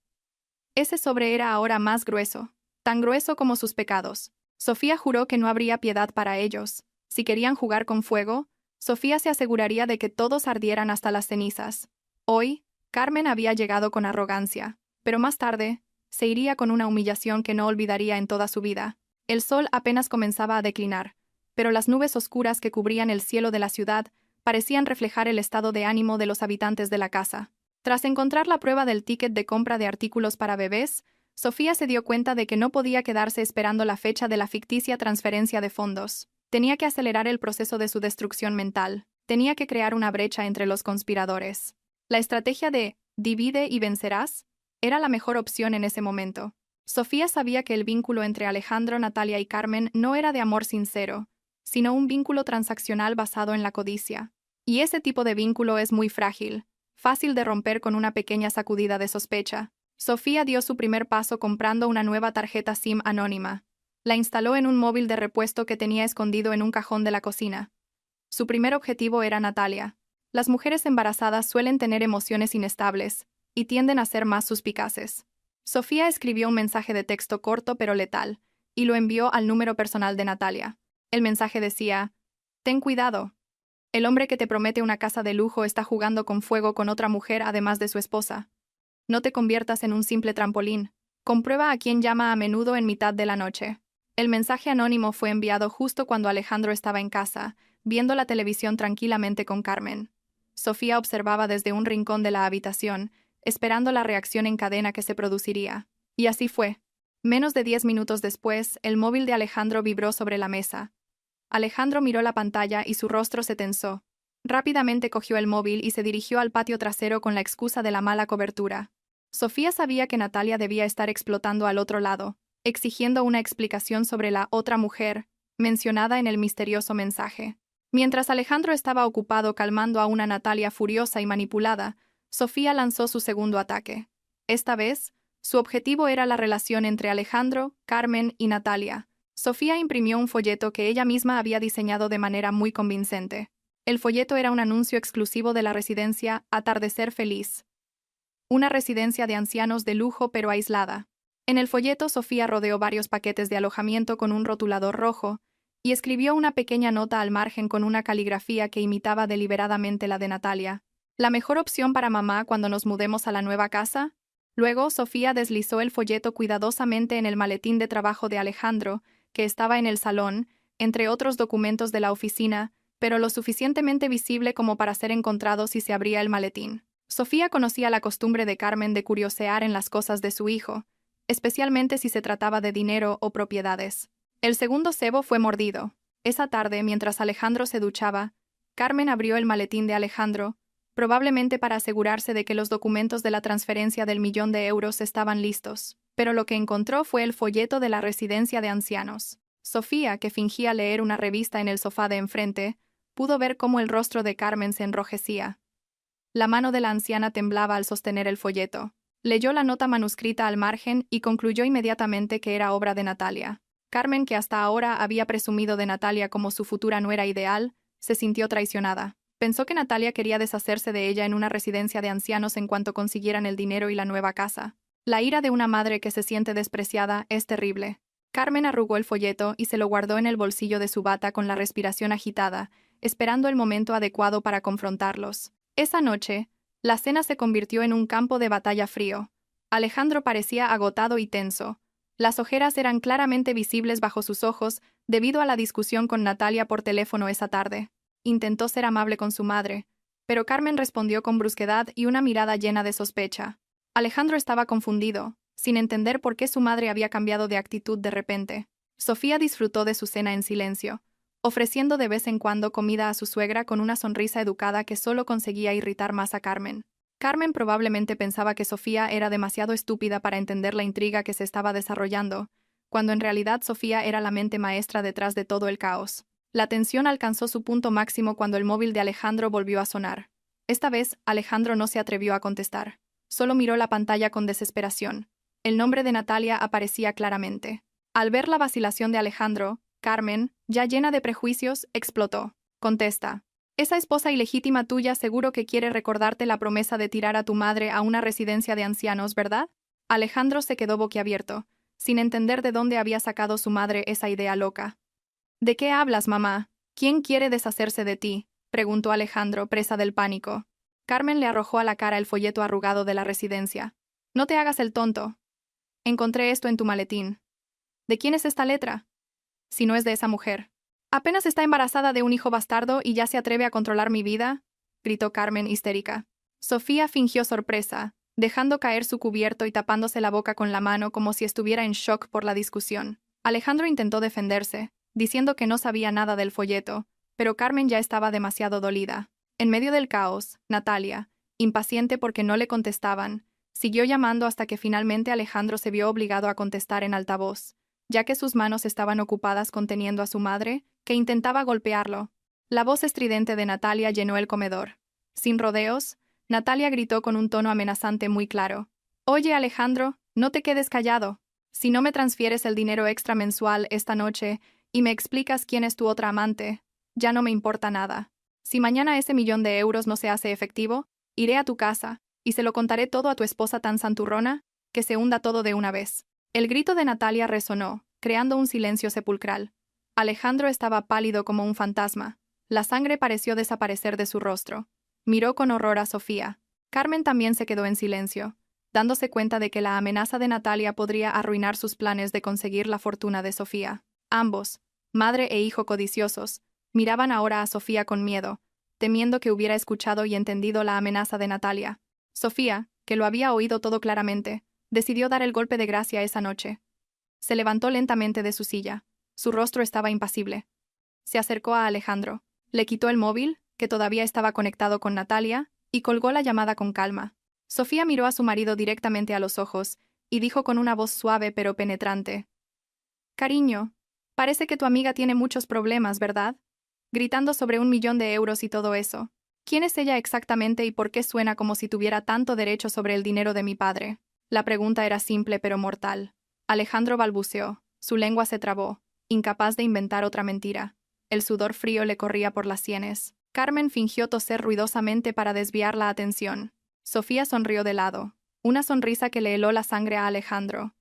Ese sobre era ahora más grueso, tan grueso como sus pecados. Sofía juró que no habría piedad para ellos. Si querían jugar con fuego, Sofía se aseguraría de que todos ardieran hasta las cenizas. Hoy, Carmen había llegado con arrogancia, pero más tarde, se iría con una humillación que no olvidaría en toda su vida. El sol apenas comenzaba a declinar, pero las nubes oscuras que cubrían el cielo de la ciudad parecían reflejar el estado de ánimo de los habitantes de la casa. Tras encontrar la prueba del ticket de compra de artículos para bebés, Sofía se dio cuenta de que no podía quedarse esperando la fecha de la ficticia transferencia de fondos. Tenía que acelerar el proceso de su destrucción mental. Tenía que crear una brecha entre los conspiradores. La estrategia de divide y vencerás, era la mejor opción en ese momento. Sofía sabía que el vínculo entre Alejandro, Natalia y Carmen no era de amor sincero, sino un vínculo transaccional basado en la codicia. Y ese tipo de vínculo es muy frágil, fácil de romper con una pequeña sacudida de sospecha. Sofía dio su primer paso comprando una nueva tarjeta SIM anónima. La instaló en un móvil de repuesto que tenía escondido en un cajón de la cocina. Su primer objetivo era Natalia. Las mujeres embarazadas suelen tener emociones inestables y tienden a ser más suspicaces. Sofía escribió un mensaje de texto corto pero letal y lo envió al número personal de Natalia. El mensaje decía: «Ten cuidado. El hombre que te promete una casa de lujo está jugando con fuego con otra mujer además de su esposa. No te conviertas en un simple trampolín. Comprueba a quién llama a menudo en mitad de la noche». El mensaje anónimo fue enviado justo cuando Alejandro estaba en casa, viendo la televisión tranquilamente con Carmen. Sofía observaba desde un rincón de la habitación, esperando la reacción en cadena que se produciría. Y así fue. Menos de 10 minutos después, el móvil de Alejandro vibró sobre la mesa. Alejandro miró la pantalla y su rostro se tensó. Rápidamente cogió el móvil y se dirigió al patio trasero con la excusa de la mala cobertura. Sofía sabía que Natalia debía estar explotando al otro lado, exigiendo una explicación sobre la otra mujer, mencionada en el misterioso mensaje. Mientras Alejandro estaba ocupado calmando a una Natalia furiosa y manipulada, Sofía lanzó su segundo ataque. Esta vez, su objetivo era la relación entre Alejandro, Carmen y Natalia. Sofía imprimió un folleto que ella misma había diseñado de manera muy convincente. El folleto era un anuncio exclusivo de la residencia Atardecer Feliz. Una residencia de ancianos de lujo pero aislada. En el folleto, Sofía rodeó varios paquetes de alojamiento con un rotulador rojo y escribió una pequeña nota al margen con una caligrafía que imitaba deliberadamente la de Natalia. ¿La mejor opción para mamá cuando nos mudemos a la nueva casa? Luego, Sofía deslizó el folleto cuidadosamente en el maletín de trabajo de Alejandro, que estaba en el salón, entre otros documentos de la oficina, pero lo suficientemente visible como para ser encontrado si se abría el maletín. Sofía conocía la costumbre de Carmen de curiosear en las cosas de su hijo, especialmente si se trataba de dinero o propiedades. El segundo cebo fue mordido. Esa tarde, mientras Alejandro se duchaba, Carmen abrió el maletín de Alejandro, probablemente para asegurarse de que los documentos de la transferencia del €1.000.000 estaban listos, pero lo que encontró fue el folleto de la residencia de ancianos. Sofía, que fingía leer una revista en el sofá de enfrente, pudo ver cómo el rostro de Carmen se enrojecía. La mano de la anciana temblaba al sostener el folleto. Leyó la nota manuscrita al margen y concluyó inmediatamente que era obra de Natalia. Carmen, que hasta ahora había presumido de Natalia como su futura nuera ideal, se sintió traicionada. Pensó que Natalia quería deshacerse de ella en una residencia de ancianos en cuanto consiguieran el dinero y la nueva casa. La ira de una madre que se siente despreciada es terrible. Carmen arrugó el folleto y se lo guardó en el bolsillo de su bata con la respiración agitada, esperando el momento adecuado para confrontarlos. Esa noche, la cena se convirtió en un campo de batalla frío. Alejandro parecía agotado y tenso. Las ojeras eran claramente visibles bajo sus ojos debido a la discusión con Natalia por teléfono esa tarde. Intentó ser amable con su madre, pero Carmen respondió con brusquedad y una mirada llena de sospecha. Alejandro estaba confundido, sin entender por qué su madre había cambiado de actitud de repente. Sofía disfrutó de su cena en silencio, ofreciendo de vez en cuando comida a su suegra con una sonrisa educada que solo conseguía irritar más a Carmen. Carmen probablemente pensaba que Sofía era demasiado estúpida para entender la intriga que se estaba desarrollando, cuando en realidad Sofía era la mente maestra detrás de todo el caos. La tensión alcanzó su punto máximo cuando el móvil de Alejandro volvió a sonar. Esta vez, Alejandro no se atrevió a contestar. Solo miró la pantalla con desesperación. El nombre de Natalia aparecía claramente. Al ver la vacilación de Alejandro, Carmen, ya llena de prejuicios, explotó. «Contesta. Esa esposa ilegítima tuya seguro que quiere recordarte la promesa de tirar a tu madre a una residencia de ancianos, ¿verdad?» Alejandro se quedó boquiabierto, sin entender de dónde había sacado su madre esa idea loca. «¿De qué hablas, mamá? ¿Quién quiere deshacerse de ti?», preguntó Alejandro, presa del pánico. Carmen le arrojó a la cara el folleto arrugado de la residencia. «No te hagas el tonto. Encontré esto en tu maletín. ¿De quién es esta letra? Si no es de esa mujer. Apenas está embarazada de un hijo bastardo y ya se atreve a controlar mi vida», gritó Carmen histérica. Sofía fingió sorpresa, dejando caer su cubierto y tapándose la boca con la mano como si estuviera en shock por la discusión. Alejandro intentó defenderse, diciendo que no sabía nada del folleto, pero Carmen ya estaba demasiado dolida. En medio del caos, Natalia, Impaciente porque no le contestaban, siguió llamando hasta que finalmente Alejandro se vio obligado a contestar en altavoz, ya que sus manos estaban ocupadas conteniendo a su madre, que intentaba golpearlo. La voz estridente de Natalia llenó el comedor. Sin rodeos, Natalia gritó con un tono amenazante muy claro. «Oye, Alejandro, no te quedes callado. Si no me transfieres el dinero extra mensual esta noche y me explicas quién es tu otra amante, ya no me importa nada. Si mañana ese 1.000.000 de euros no se hace efectivo, iré a tu casa y se lo contaré todo a tu esposa tan santurrona que se hunda todo de una vez». El grito de Natalia resonó, creando un silencio sepulcral. Alejandro estaba pálido como un fantasma. La sangre pareció desaparecer de su rostro. Miró con horror a Sofía. Carmen también se quedó en silencio, dándose cuenta de que la amenaza de Natalia podría arruinar sus planes de conseguir la fortuna de Sofía. Ambos, madre e hijo codiciosos, miraban ahora a Sofía con miedo, temiendo que hubiera escuchado y entendido la amenaza de Natalia. Sofía, que lo había oído todo claramente, decidió dar el golpe de gracia esa noche. Se levantó lentamente de su silla. Su rostro estaba impasible. Se acercó a Alejandro. Le quitó el móvil, que todavía estaba conectado con Natalia, y colgó la llamada con calma. Sofía miró a su marido directamente a los ojos y dijo con una voz suave pero penetrante: «Cariño, parece que tu amiga tiene muchos problemas, ¿verdad? Gritando sobre 1.000.000 de euros y todo eso. ¿Quién es ella exactamente y por qué suena como si tuviera tanto derecho sobre el dinero de mi padre?» La pregunta era simple pero mortal. Alejandro balbuceó. Su lengua se trabó, incapaz de inventar otra mentira. El sudor frío le corría por las sienes. Carmen fingió toser ruidosamente para desviar la atención. Sofía sonrió de lado, una sonrisa que le heló la sangre a Alejandro.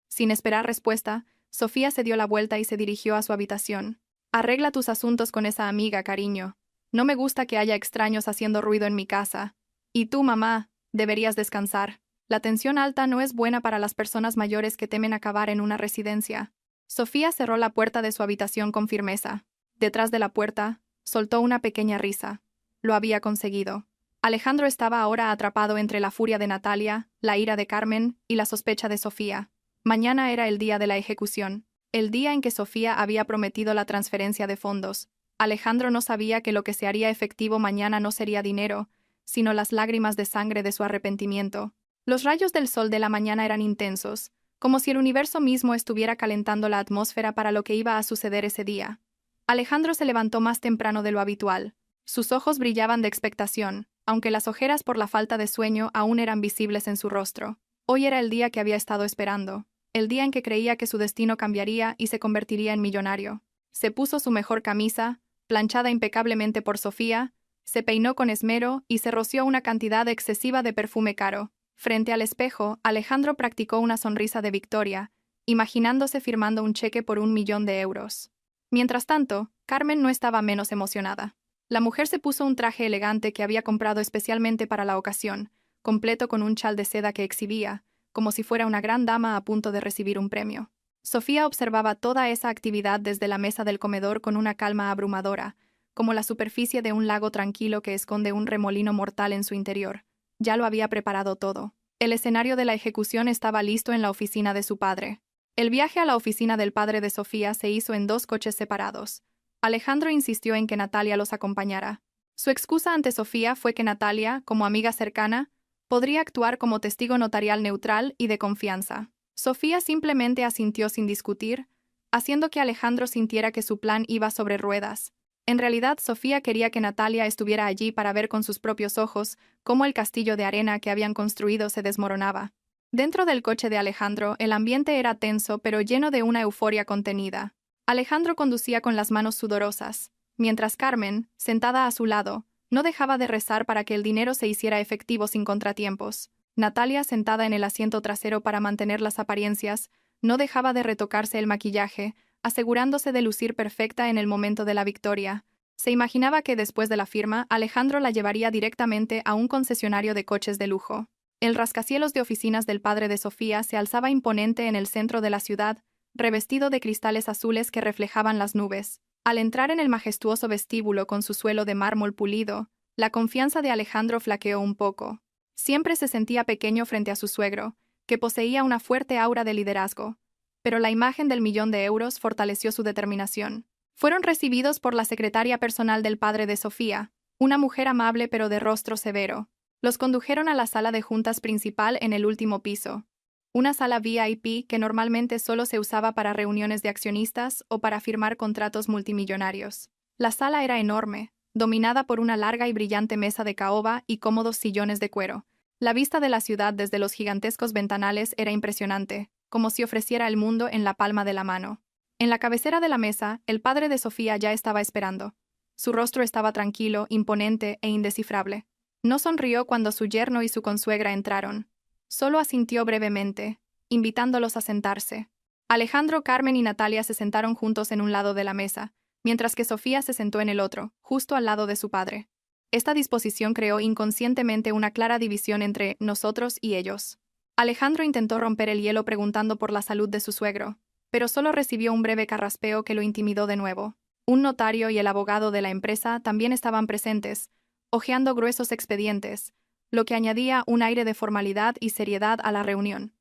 Sin esperar respuesta, Sofía se dio la vuelta y se dirigió a su habitación. «Arregla tus asuntos con esa amiga, cariño. No me gusta que haya extraños haciendo ruido en mi casa. Y tú, mamá, deberías descansar. La tensión alta no es buena para las personas mayores que temen acabar en una residencia». Sofía cerró la puerta de su habitación con firmeza. Detrás de la puerta, soltó una pequeña risa. Lo había conseguido. Alejandro estaba ahora atrapado entre la furia de Natalia, la ira de Carmen y la sospecha de Sofía. Mañana era el día de la ejecución, el día en que Sofía había prometido la transferencia de fondos. Alejandro no sabía que lo que se haría efectivo mañana no sería dinero, sino las lágrimas de sangre de su arrepentimiento. Los rayos del sol de la mañana eran intensos, como si el universo mismo estuviera calentando la atmósfera para lo que iba a suceder ese día. Alejandro se levantó más temprano de lo habitual. Sus ojos brillaban de expectación, aunque las ojeras por la falta de sueño aún eran visibles en su rostro. Hoy era el día que había estado esperando, el día en que creía que su destino cambiaría y se convertiría en millonario. Se puso su mejor camisa, planchada impecablemente por Sofía, se peinó con esmero y se roció una cantidad excesiva de perfume caro. Frente al espejo, Alejandro practicó una sonrisa de victoria, imaginándose firmando un cheque por 1.000.000 de euros. Mientras tanto, Carmen no estaba menos emocionada. La mujer se puso un traje elegante que había comprado especialmente para la ocasión, completo con un chal de seda que exhibía, como si fuera una gran dama a punto de recibir un premio. Sofía observaba toda esa actividad desde la mesa del comedor con una calma abrumadora, como la superficie de un lago tranquilo que esconde un remolino mortal en su interior. Ya lo había preparado todo. El escenario de la ejecución estaba listo en la oficina de su padre. El viaje a la oficina del padre de Sofía se hizo en 2 coches separados. Alejandro insistió en que Natalia los acompañara. Su excusa ante Sofía fue que Natalia, como amiga cercana, podría actuar como testigo notarial neutral y de confianza. Sofía simplemente asintió sin discutir, haciendo que Alejandro sintiera que su plan iba sobre ruedas. En realidad, Sofía quería que Natalia estuviera allí para ver con sus propios ojos cómo el castillo de arena que habían construido se desmoronaba. Dentro del coche de Alejandro, el ambiente era tenso pero lleno de una euforia contenida. Alejandro conducía con las manos sudorosas, mientras Carmen, sentada a su lado, no dejaba de rezar para que el dinero se hiciera efectivo sin contratiempos. Natalia, sentada en el asiento trasero para mantener las apariencias, no dejaba de retocarse el maquillaje, asegurándose de lucir perfecta en el momento de la victoria. Se imaginaba que después de la firma, Alejandro la llevaría directamente a un concesionario de coches de lujo. El rascacielos de oficinas del padre de Sofía se alzaba imponente en el centro de la ciudad, revestido de cristales azules que reflejaban las nubes. Al entrar en el majestuoso vestíbulo con su suelo de mármol pulido, la confianza de Alejandro flaqueó un poco. Siempre se sentía pequeño frente a su suegro, que poseía una fuerte aura de liderazgo, pero la imagen del 1.000.000 de euros fortaleció su determinación. Fueron recibidos por la secretaria personal del padre de Sofía, una mujer amable pero de rostro severo. Los condujeron a la sala de juntas principal en el último piso. Una sala VIP que normalmente solo se usaba para reuniones de accionistas o para firmar contratos multimillonarios. La sala era enorme, dominada por una larga y brillante mesa de caoba y cómodos sillones de cuero. La vista de la ciudad desde los gigantescos ventanales era impresionante, como si ofreciera el mundo en la palma de la mano. En la cabecera de la mesa, el padre de Sofía ya estaba esperando. Su rostro estaba tranquilo, imponente e indescifrable. No sonrió cuando su yerno y su consuegra entraron. Solo asintió brevemente, invitándolos a sentarse. Alejandro, Carmen y Natalia se sentaron juntos en un lado de la mesa, mientras que Sofía se sentó en el otro, justo al lado de su padre. Esta disposición creó inconscientemente una clara división entre nosotros y ellos. Alejandro intentó romper el hielo preguntando por la salud de su suegro, pero solo recibió un breve carraspeo que lo intimidó de nuevo. Un notario y el abogado de la empresa también estaban presentes, hojeando gruesos expedientes, lo que añadía un aire de formalidad y seriedad a la reunión.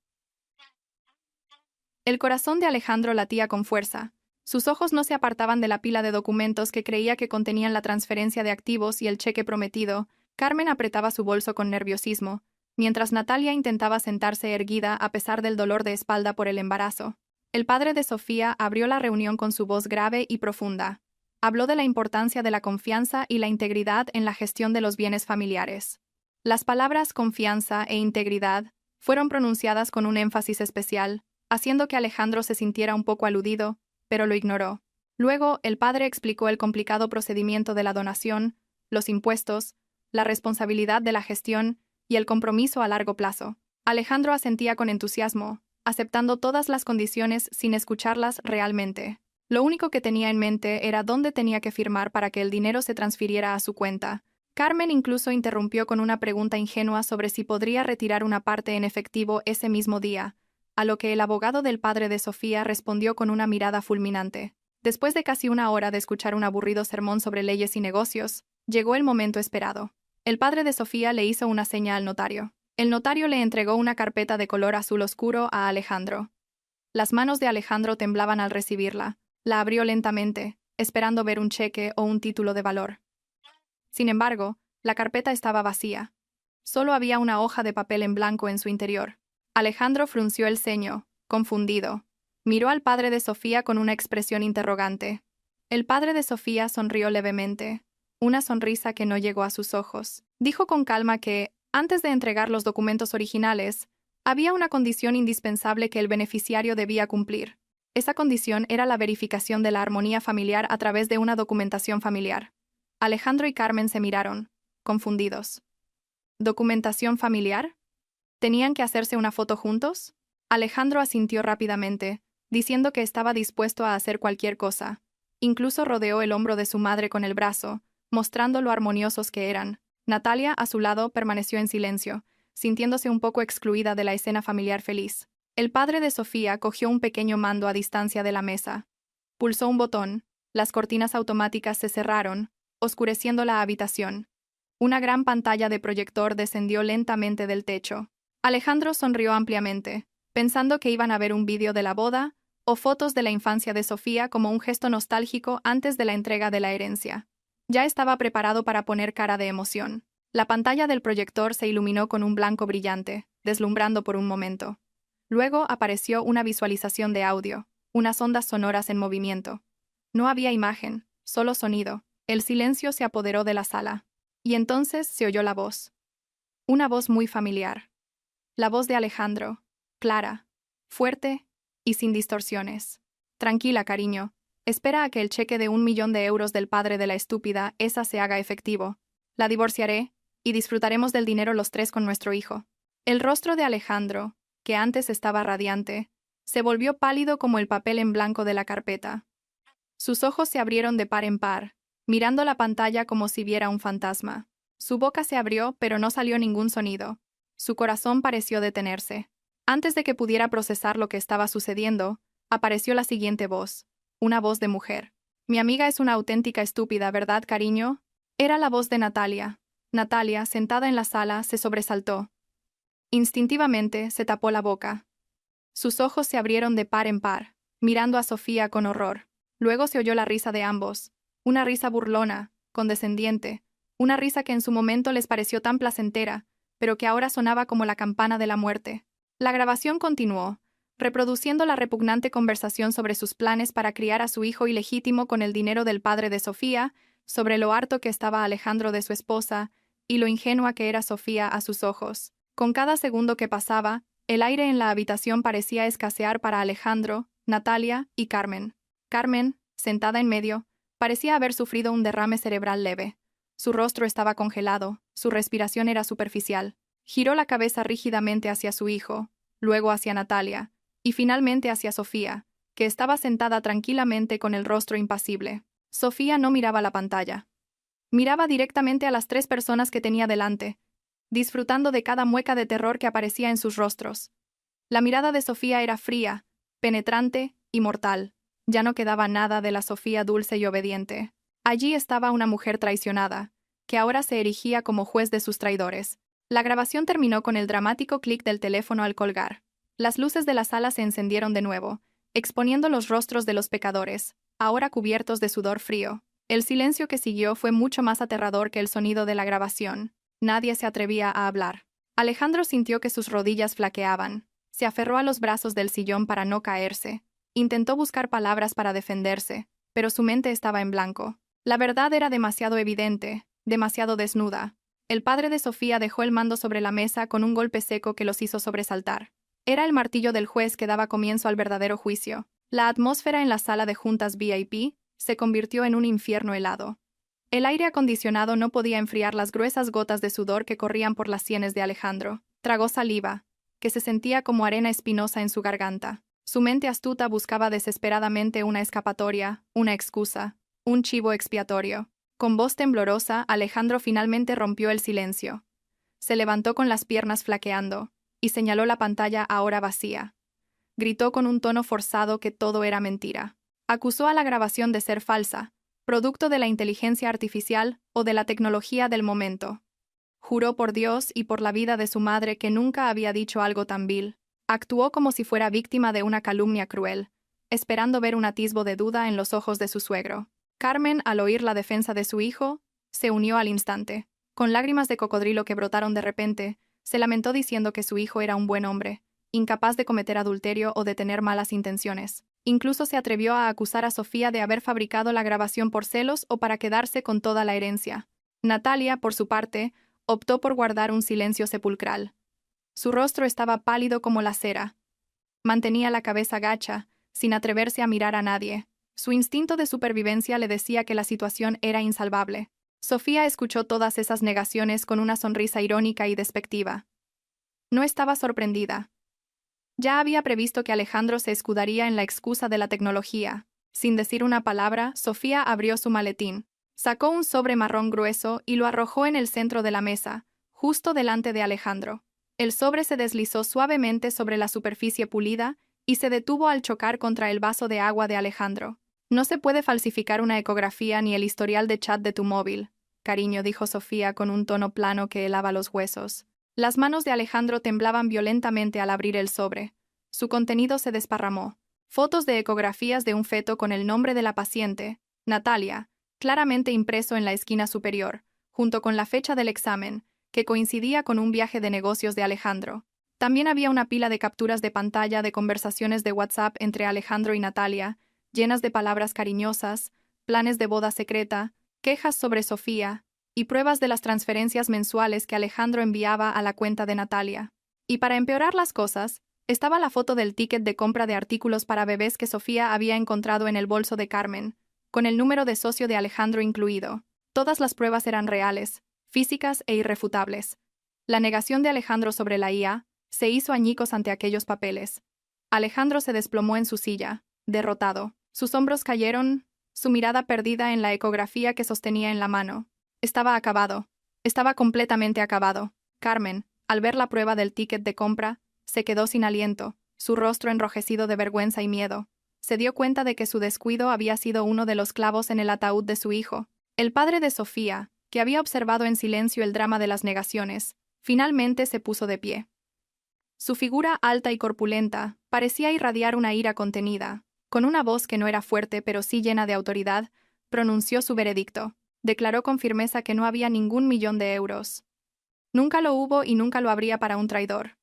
El corazón de Alejandro latía con fuerza. Sus ojos no se apartaban de la pila de documentos que creía que contenían la transferencia de activos y el cheque prometido. Carmen apretaba su bolso con nerviosismo, mientras Natalia intentaba sentarse erguida a pesar del dolor de espalda por el embarazo. El padre de Sofía abrió la reunión con su voz grave y profunda. Habló de la importancia de la confianza y la integridad en la gestión de los bienes familiares. Las palabras confianza e integridad fueron pronunciadas con un énfasis especial, haciendo que Alejandro se sintiera un poco aludido, pero lo ignoró. Luego, el padre explicó el complicado procedimiento de la donación, los impuestos, la responsabilidad de la gestión y el compromiso a largo plazo. Alejandro asentía con entusiasmo, aceptando todas las condiciones sin escucharlas realmente. Lo único que tenía en mente era dónde tenía que firmar para que el dinero se transfiriera a su cuenta. Carmen incluso interrumpió con una pregunta ingenua sobre si podría retirar una parte en efectivo ese mismo día, a lo que el abogado del padre de Sofía respondió con una mirada fulminante. Después de casi una hora de escuchar un aburrido sermón sobre leyes y negocios, llegó el momento esperado. El padre de Sofía le hizo una seña al notario. El notario le entregó una carpeta de color azul oscuro a Alejandro. Las manos de Alejandro temblaban al recibirla. La abrió lentamente, esperando ver un cheque o un título de valor. Sin embargo, la carpeta estaba vacía. Solo había una hoja de papel en blanco en su interior. Alejandro frunció el ceño, confundido. Miró al padre de Sofía con una expresión interrogante. El padre de Sofía sonrió levemente, una sonrisa que no llegó a sus ojos. Dijo con calma que, antes de entregar los documentos originales, había una condición indispensable que el beneficiario debía cumplir. Esa condición era la verificación de la armonía familiar a través de una documentación familiar. Alejandro y Carmen se miraron, confundidos. ¿Documentación familiar? ¿Tenían que hacerse una foto juntos? Alejandro asintió rápidamente, diciendo que estaba dispuesto a hacer cualquier cosa. Incluso rodeó el hombro de su madre con el brazo, mostrando lo armoniosos que eran. Natalia, a su lado, permaneció en silencio, sintiéndose un poco excluida de la escena familiar feliz. El padre de Sofía cogió un pequeño mando a distancia de la mesa. Pulsó un botón, las cortinas automáticas se cerraron, oscureciendo la habitación. Una gran pantalla de proyector descendió lentamente del techo. Alejandro sonrió ampliamente, pensando que iban a ver un vídeo de la boda o fotos de la infancia de Sofía como un gesto nostálgico antes de la entrega de la herencia. Ya estaba preparado para poner cara de emoción. La pantalla del proyector se iluminó con un blanco brillante, deslumbrando por un momento. Luego apareció una visualización de audio, unas ondas sonoras en movimiento. No había imagen, solo sonido. El silencio se apoderó de la sala. Y entonces se oyó la voz. Una voz muy familiar. La voz de Alejandro, clara, fuerte y sin distorsiones. Tranquila, cariño. Espera a que el cheque de 1 millón de euros del padre de la estúpida esa se haga efectivo. La divorciaré, y disfrutaremos del dinero los tres con nuestro hijo. El rostro de Alejandro, que antes estaba radiante, se volvió pálido como el papel en blanco de la carpeta. Sus ojos se abrieron de par en par, mirando la pantalla como si viera un fantasma. Su boca se abrió, pero no salió ningún sonido. Su corazón pareció detenerse. Antes de que pudiera procesar lo que estaba sucediendo, apareció la siguiente voz, una voz de mujer. Mi amiga es una auténtica estúpida, ¿verdad, cariño? Era la voz de Natalia. Natalia, sentada en la sala, se sobresaltó. Instintivamente se tapó la boca. Sus ojos se abrieron de par en par, mirando a Sofía con horror. Luego se oyó la risa de ambos, una risa burlona, condescendiente, una risa que en su momento les pareció tan placentera, pero que ahora sonaba como la campana de la muerte. La grabación continuó, reproduciendo la repugnante conversación sobre sus planes para criar a su hijo ilegítimo con el dinero del padre de Sofía, sobre lo harto que estaba Alejandro de su esposa, y lo ingenua que era Sofía a sus ojos. Con cada segundo que pasaba, el aire en la habitación parecía escasear para Alejandro, Natalia y Carmen. Carmen, sentada en medio, parecía haber sufrido un derrame cerebral leve. Su rostro estaba congelado, su respiración era superficial. Giró la cabeza rígidamente hacia su hijo, luego hacia Natalia, y finalmente hacia Sofía, que estaba sentada tranquilamente con el rostro impasible. Sofía no miraba la pantalla. Miraba directamente a las tres personas que tenía delante, disfrutando de cada mueca de terror que aparecía en sus rostros. La mirada de Sofía era fría, penetrante y mortal. Ya no quedaba nada de la Sofía dulce y obediente. Allí estaba una mujer traicionada, que ahora se erigía como juez de sus traidores. La grabación terminó con el dramático clic del teléfono al colgar. Las luces de la sala se encendieron de nuevo, exponiendo los rostros de los pecadores, ahora cubiertos de sudor frío. El silencio que siguió fue mucho más aterrador que el sonido de la grabación. Nadie se atrevía a hablar. Alejandro sintió que sus rodillas flaqueaban. Se aferró a los brazos del sillón para no caerse. Intentó buscar palabras para defenderse, pero su mente estaba en blanco. La verdad era demasiado evidente, demasiado desnuda. El padre de Sofía dejó el mando sobre la mesa con un golpe seco que los hizo sobresaltar. Era el martillo del juez que daba comienzo al verdadero juicio. La atmósfera en la sala de juntas VIP se convirtió en un infierno helado. El aire acondicionado no podía enfriar las gruesas gotas de sudor que corrían por las sienes de Alejandro. Tragó saliva, que se sentía como arena espinosa en su garganta. Su mente astuta buscaba desesperadamente una escapatoria, una excusa, un chivo expiatorio. Con voz temblorosa, Alejandro finalmente rompió el silencio. Se levantó con las piernas flaqueando y señaló la pantalla ahora vacía. Gritó con un tono forzado que todo era mentira. Acusó a la grabación de ser falsa, producto de la inteligencia artificial o de la tecnología del momento. Juró por Dios y por la vida de su madre que nunca había dicho algo tan vil. Actuó como si fuera víctima de una calumnia cruel, esperando ver un atisbo de duda en los ojos de su suegro. Carmen, al oír la defensa de su hijo, se unió al instante. Con lágrimas de cocodrilo que brotaron de repente, se lamentó diciendo que su hijo era un buen hombre, incapaz de cometer adulterio o de tener malas intenciones. Incluso se atrevió a acusar a Sofía de haber fabricado la grabación por celos o para quedarse con toda la herencia. Natalia, por su parte, optó por guardar un silencio sepulcral. Su rostro estaba pálido como la cera. Mantenía la cabeza gacha, sin atreverse a mirar a nadie. Su instinto de supervivencia le decía que la situación era insalvable. Sofía escuchó todas esas negaciones con una sonrisa irónica y despectiva. No estaba sorprendida. Ya había previsto que Alejandro se escudaría en la excusa de la tecnología. Sin decir una palabra, Sofía abrió su maletín. Sacó un sobre marrón grueso y lo arrojó en el centro de la mesa, justo delante de Alejandro. El sobre se deslizó suavemente sobre la superficie pulida y se detuvo al chocar contra el vaso de agua de Alejandro. No se puede falsificar una ecografía ni el historial de chat de tu móvil, cariño, dijo Sofía con un tono plano que helaba los huesos. Las manos de Alejandro temblaban violentamente al abrir el sobre. Su contenido se desparramó. Fotos de ecografías de un feto con el nombre de la paciente, Natalia, claramente impreso en la esquina superior, junto con la fecha del examen, que coincidía con un viaje de negocios de Alejandro. También había una pila de capturas de pantalla de conversaciones de WhatsApp entre Alejandro y Natalia, llenas de palabras cariñosas, planes de boda secreta, quejas sobre Sofía, y pruebas de las transferencias mensuales que Alejandro enviaba a la cuenta de Natalia. Y para empeorar las cosas, estaba la foto del ticket de compra de artículos para bebés que Sofía había encontrado en el bolso de Carmen, con el número de socio de Alejandro incluido. Todas las pruebas eran reales, físicas e irrefutables. La negación de Alejandro sobre la IA se hizo añicos ante aquellos papeles. Alejandro se desplomó en su silla, derrotado. Sus hombros cayeron, su mirada perdida en la ecografía que sostenía en la mano. Estaba acabado. Estaba completamente acabado. Carmen, al ver la prueba del ticket de compra, se quedó sin aliento, su rostro enrojecido de vergüenza y miedo. Se dio cuenta de que su descuido había sido uno de los clavos en el ataúd de su hijo. El padre de Sofía, que había observado en silencio el drama de las negaciones, finalmente se puso de pie. Su figura alta y corpulenta parecía irradiar una ira contenida. Con una voz que no era fuerte pero sí llena de autoridad, pronunció su veredicto. Declaró con firmeza que no había ningún millón de euros. Nunca lo hubo y nunca lo habría para un traidor.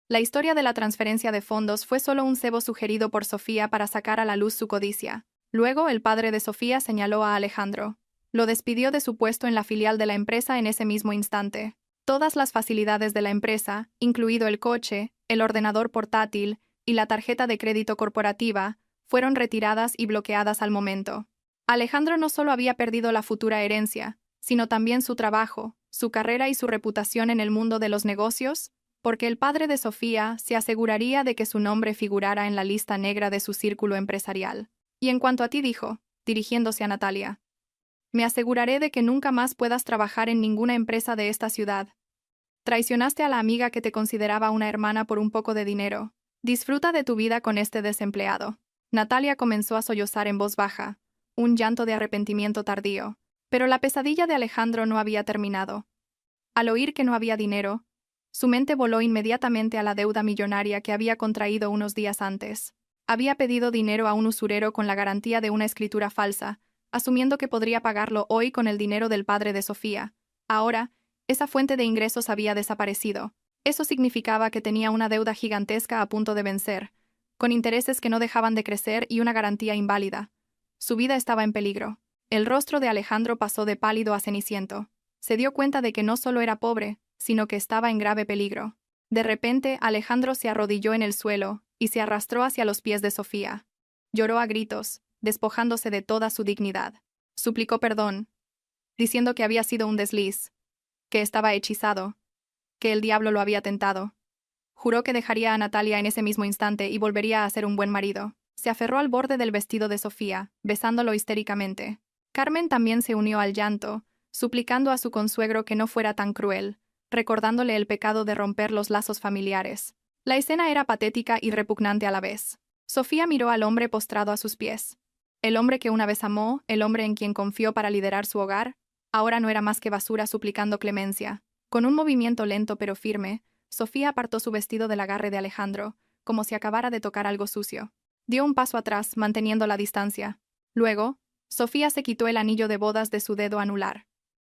La historia de la transferencia de fondos fue solo un cebo sugerido por Sofía para sacar a la luz su codicia. Luego, el padre de Sofía señaló a Alejandro. Lo despidió de su puesto en la filial de la empresa en ese mismo instante. Todas las facilidades de la empresa, incluido el coche, el ordenador portátil y la tarjeta de crédito corporativa, fueron retiradas y bloqueadas al momento. Alejandro no solo había perdido la futura herencia, sino también su trabajo, su carrera y su reputación en el mundo de los negocios, porque el padre de Sofía se aseguraría de que su nombre figurara en la lista negra de su círculo empresarial. Y en cuanto a ti, dijo, dirigiéndose a Natalia, me aseguraré de que nunca más puedas trabajar en ninguna empresa de esta ciudad. Traicionaste a la amiga que te consideraba una hermana por un poco de dinero. Disfruta de tu vida con este desempleado. Natalia comenzó a sollozar en voz baja, un llanto de arrepentimiento tardío. Pero la pesadilla de Alejandro no había terminado. Al oír que no había dinero, su mente voló inmediatamente a la deuda millonaria que había contraído unos días antes. Había pedido dinero a un usurero con la garantía de una escritura falsa, asumiendo que podría pagarlo hoy con el dinero del padre de Sofía. Ahora, esa fuente de ingresos había desaparecido. Eso significaba que tenía una deuda gigantesca a punto de vencer, con intereses que no dejaban de crecer y una garantía inválida. Su vida estaba en peligro. El rostro de Alejandro pasó de pálido a ceniciento. Se dio cuenta de que no solo era pobre, sino que estaba en grave peligro. De repente, Alejandro se arrodilló en el suelo y se arrastró hacia los pies de Sofía. Lloró a gritos, despojándose de toda su dignidad. Suplicó perdón, diciendo que había sido un desliz, que estaba hechizado, que el diablo lo había tentado. Juró que dejaría a Natalia en ese mismo instante y volvería a ser un buen marido. Se aferró al borde del vestido de Sofía, besándolo histéricamente. Carmen también se unió al llanto, suplicando a su consuegro que no fuera tan cruel, recordándole el pecado de romper los lazos familiares. La escena era patética y repugnante a la vez. Sofía miró al hombre postrado a sus pies. El hombre que una vez amó, el hombre en quien confió para liderar su hogar, ahora no era más que basura suplicando clemencia. Con un movimiento lento pero firme, Sofía apartó su vestido del agarre de Alejandro, como si acabara de tocar algo sucio. Dio un paso atrás, manteniendo la distancia. Luego, Sofía se quitó el anillo de bodas de su dedo anular.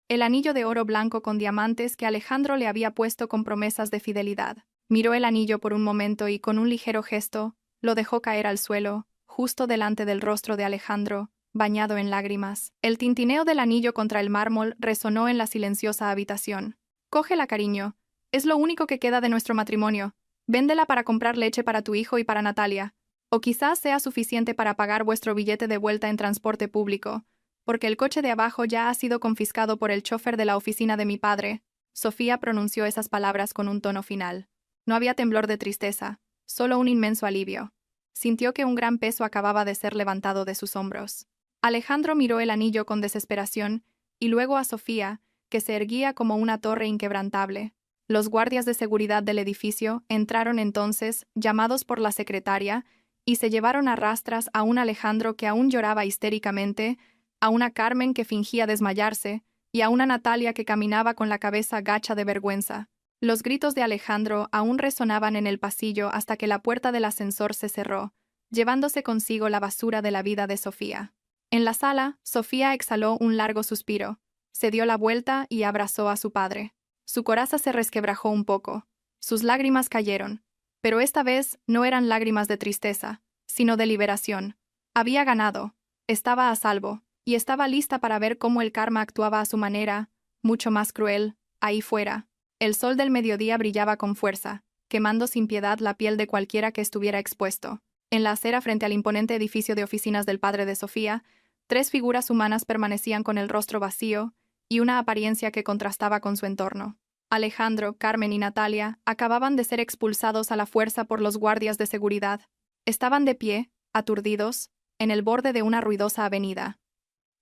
El anillo de oro blanco con diamantes que Alejandro le había puesto con promesas de fidelidad. Miró el anillo por un momento y, con un ligero gesto, lo dejó caer al suelo, justo delante del rostro de Alejandro, bañado en lágrimas. El tintineo del anillo contra el mármol resonó en la silenciosa habitación. «Cógela, cariño. Es lo único que queda de nuestro matrimonio. Véndela para comprar leche para tu hijo y para Natalia. O quizás sea suficiente para pagar vuestro billete de vuelta en transporte público, porque el coche de abajo ya ha sido confiscado por el chofer de la oficina de mi padre». Sofía pronunció esas palabras con un tono final. No había temblor de tristeza, solo un inmenso alivio. Sintió que un gran peso acababa de ser levantado de sus hombros. Alejandro miró el anillo con desesperación y luego a Sofía, que se erguía como una torre inquebrantable. Los guardias de seguridad del edificio entraron entonces, llamados por la secretaria, y se llevaron a rastras a un Alejandro que aún lloraba histéricamente, a una Carmen que fingía desmayarse, y a una Natalia que caminaba con la cabeza gacha de vergüenza. Los gritos de Alejandro aún resonaban en el pasillo hasta que la puerta del ascensor se cerró, llevándose consigo la basura de la vida de Sofía. En la sala, Sofía exhaló un largo suspiro, se dio la vuelta y abrazó a su padre. Su coraza se resquebrajó un poco. Sus lágrimas cayeron, pero esta vez no eran lágrimas de tristeza, sino de liberación. Había ganado, estaba a salvo, y estaba lista para ver cómo el karma actuaba a su manera, mucho más cruel, ahí fuera. El sol del mediodía brillaba con fuerza, quemando sin piedad la piel de cualquiera que estuviera expuesto. En la acera frente al imponente edificio de oficinas del padre de Sofía, 3 figuras humanas permanecían con el rostro vacío y una apariencia que contrastaba con su entorno. Alejandro, Carmen y Natalia acababan de ser expulsados a la fuerza por los guardias de seguridad. Estaban de pie, aturdidos, en el borde de una ruidosa avenida.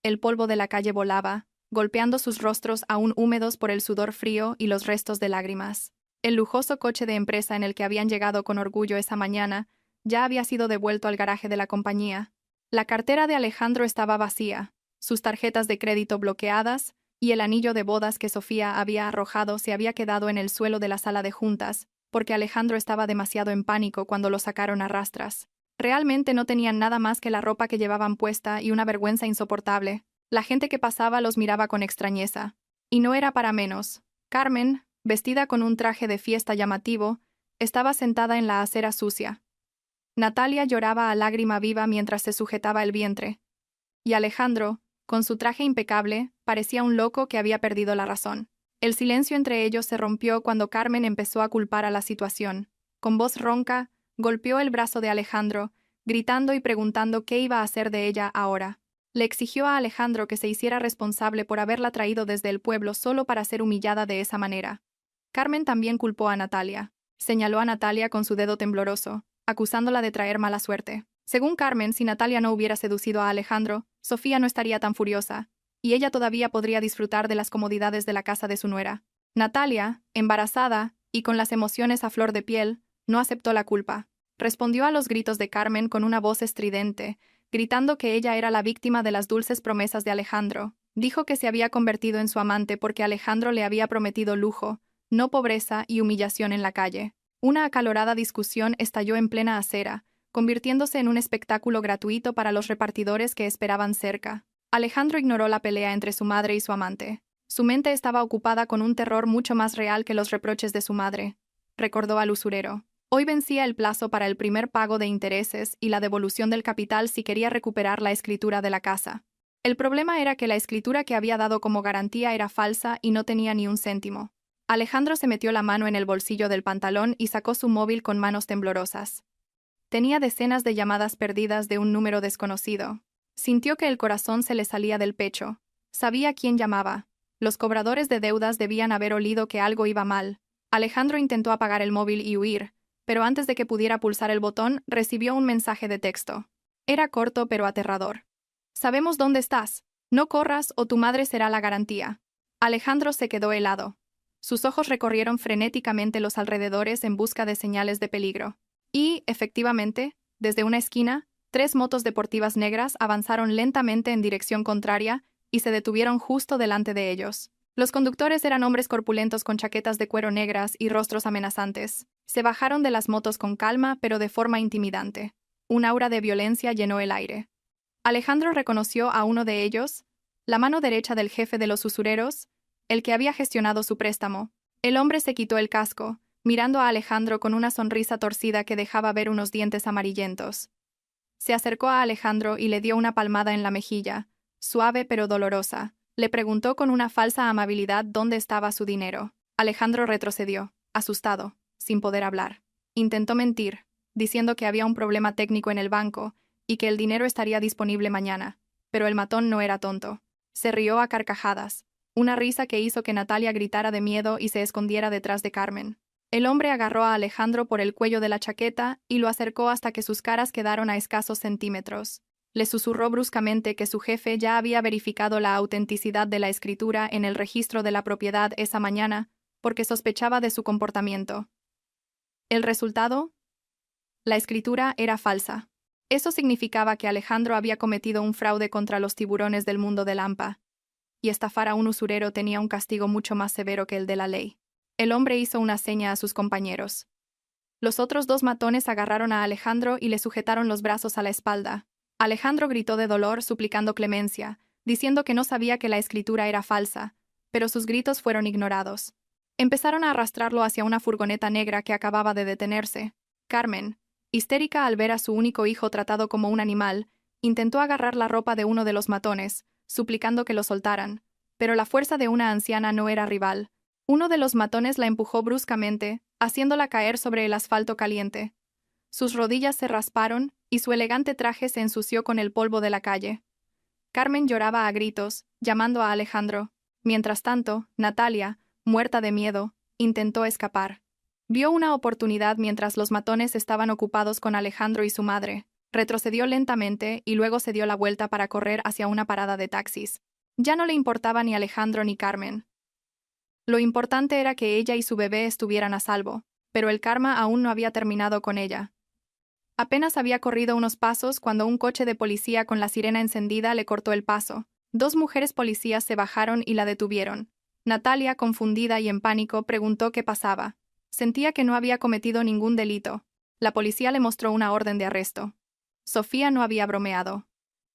El polvo de la calle volaba, golpeando sus rostros aún húmedos por el sudor frío y los restos de lágrimas. El lujoso coche de empresa en el que habían llegado con orgullo esa mañana ya había sido devuelto al garaje de la compañía. La cartera de Alejandro estaba vacía, sus tarjetas de crédito bloqueadas, y el anillo de bodas que Sofía había arrojado se había quedado en el suelo de la sala de juntas, porque Alejandro estaba demasiado en pánico cuando lo sacaron a rastras. Realmente no tenían nada más que la ropa que llevaban puesta y una vergüenza insoportable. La gente que pasaba los miraba con extrañeza. Y no era para menos. Carmen, vestida con un traje de fiesta llamativo, estaba sentada en la acera sucia. Natalia lloraba a lágrima viva mientras se sujetaba el vientre. Y Alejandro, con su traje impecable, parecía un loco que había perdido la razón. El silencio entre ellos se rompió cuando Carmen empezó a culpar a la situación. Con voz ronca, golpeó el brazo de Alejandro, gritando y preguntando qué iba a hacer de ella ahora. Le exigió a Alejandro que se hiciera responsable por haberla traído desde el pueblo solo para ser humillada de esa manera. Carmen también culpó a Natalia. Señaló a Natalia con su dedo tembloroso, acusándola de traer mala suerte. Según Carmen, si Natalia no hubiera seducido a Alejandro, Sofía no estaría tan furiosa, y ella todavía podría disfrutar de las comodidades de la casa de su nuera. Natalia, embarazada y con las emociones a flor de piel, no aceptó la culpa. Respondió a los gritos de Carmen con una voz estridente, gritando que ella era la víctima de las dulces promesas de Alejandro. Dijo que se había convertido en su amante porque Alejandro le había prometido lujo, no pobreza y humillación en la calle. Una acalorada discusión estalló en plena acera, convirtiéndose en un espectáculo gratuito para los repartidores que esperaban cerca. Alejandro ignoró la pelea entre su madre y su amante. Su mente estaba ocupada con un terror mucho más real que los reproches de su madre. Recordó al usurero. Hoy vencía el plazo para el primer pago de intereses y la devolución del capital si quería recuperar la escritura de la casa. El problema era que la escritura que había dado como garantía era falsa y no tenía ni un céntimo. Alejandro se metió la mano en el bolsillo del pantalón y sacó su móvil con manos temblorosas. Tenía decenas de llamadas perdidas de un número desconocido. Sintió que el corazón se le salía del pecho. Sabía quién llamaba. Los cobradores de deudas debían haber olido que algo iba mal. Alejandro intentó apagar el móvil y huir, pero antes de que pudiera pulsar el botón, recibió un mensaje de texto. Era corto pero aterrador. Sabemos dónde estás. No corras o tu madre será la garantía. Alejandro se quedó helado. Sus ojos recorrieron frenéticamente los alrededores en busca de señales de peligro. Y, efectivamente, desde una esquina, 3 motos deportivas negras avanzaron lentamente en dirección contraria y se detuvieron justo delante de ellos. Los conductores eran hombres corpulentos con chaquetas de cuero negras y rostros amenazantes. Se bajaron de las motos con calma, pero de forma intimidante. Un aura de violencia llenó el aire. Alejandro reconoció a uno de ellos, la mano derecha del jefe de los usureros, el que había gestionado su préstamo. El hombre se quitó el casco, mirando a Alejandro con una sonrisa torcida que dejaba ver unos dientes amarillentos. Se acercó a Alejandro y le dio una palmada en la mejilla, suave pero dolorosa. Le preguntó con una falsa amabilidad dónde estaba su dinero. Alejandro retrocedió, asustado, sin poder hablar. Intentó mentir, diciendo que había un problema técnico en el banco y que el dinero estaría disponible mañana, pero el matón no era tonto. Se rió a carcajadas, una risa que hizo que Natalia gritara de miedo y se escondiera detrás de Carmen. El hombre agarró a Alejandro por el cuello de la chaqueta y lo acercó hasta que sus caras quedaron a escasos centímetros. Le susurró bruscamente que su jefe ya había verificado la autenticidad de la escritura en el registro de la propiedad esa mañana, porque sospechaba de su comportamiento. ¿El resultado? La escritura era falsa. Eso significaba que Alejandro había cometido un fraude contra los tiburones del mundo de Lampa, y estafar a un usurero tenía un castigo mucho más severo que el de la ley. El hombre hizo una seña a sus compañeros. Los otros 2 matones agarraron a Alejandro y le sujetaron los brazos a la espalda. Alejandro gritó de dolor suplicando clemencia, diciendo que no sabía que la escritura era falsa, pero sus gritos fueron ignorados. Empezaron a arrastrarlo hacia una furgoneta negra que acababa de detenerse. Carmen, histérica al ver a su único hijo tratado como un animal, intentó agarrar la ropa de uno de los matones, suplicando que lo soltaran, pero la fuerza de una anciana no era rival. Uno de los matones la empujó bruscamente, haciéndola caer sobre el asfalto caliente. Sus rodillas se rasparon y su elegante traje se ensució con el polvo de la calle. Carmen lloraba a gritos, llamando a Alejandro. Mientras tanto, Natalia, muerta de miedo, intentó escapar. Vio una oportunidad mientras los matones estaban ocupados con Alejandro y su madre. Retrocedió lentamente y luego se dio la vuelta para correr hacia una parada de taxis. Ya no le importaba ni Alejandro ni Carmen. Lo importante era que ella y su bebé estuvieran a salvo, pero el karma aún no había terminado con ella. Apenas había corrido unos pasos cuando un coche de policía con la sirena encendida le cortó el paso. 2 mujeres policías se bajaron y la detuvieron. Natalia, confundida y en pánico, preguntó qué pasaba. Sentía que no había cometido ningún delito. La policía le mostró una orden de arresto. Sofía no había bromeado.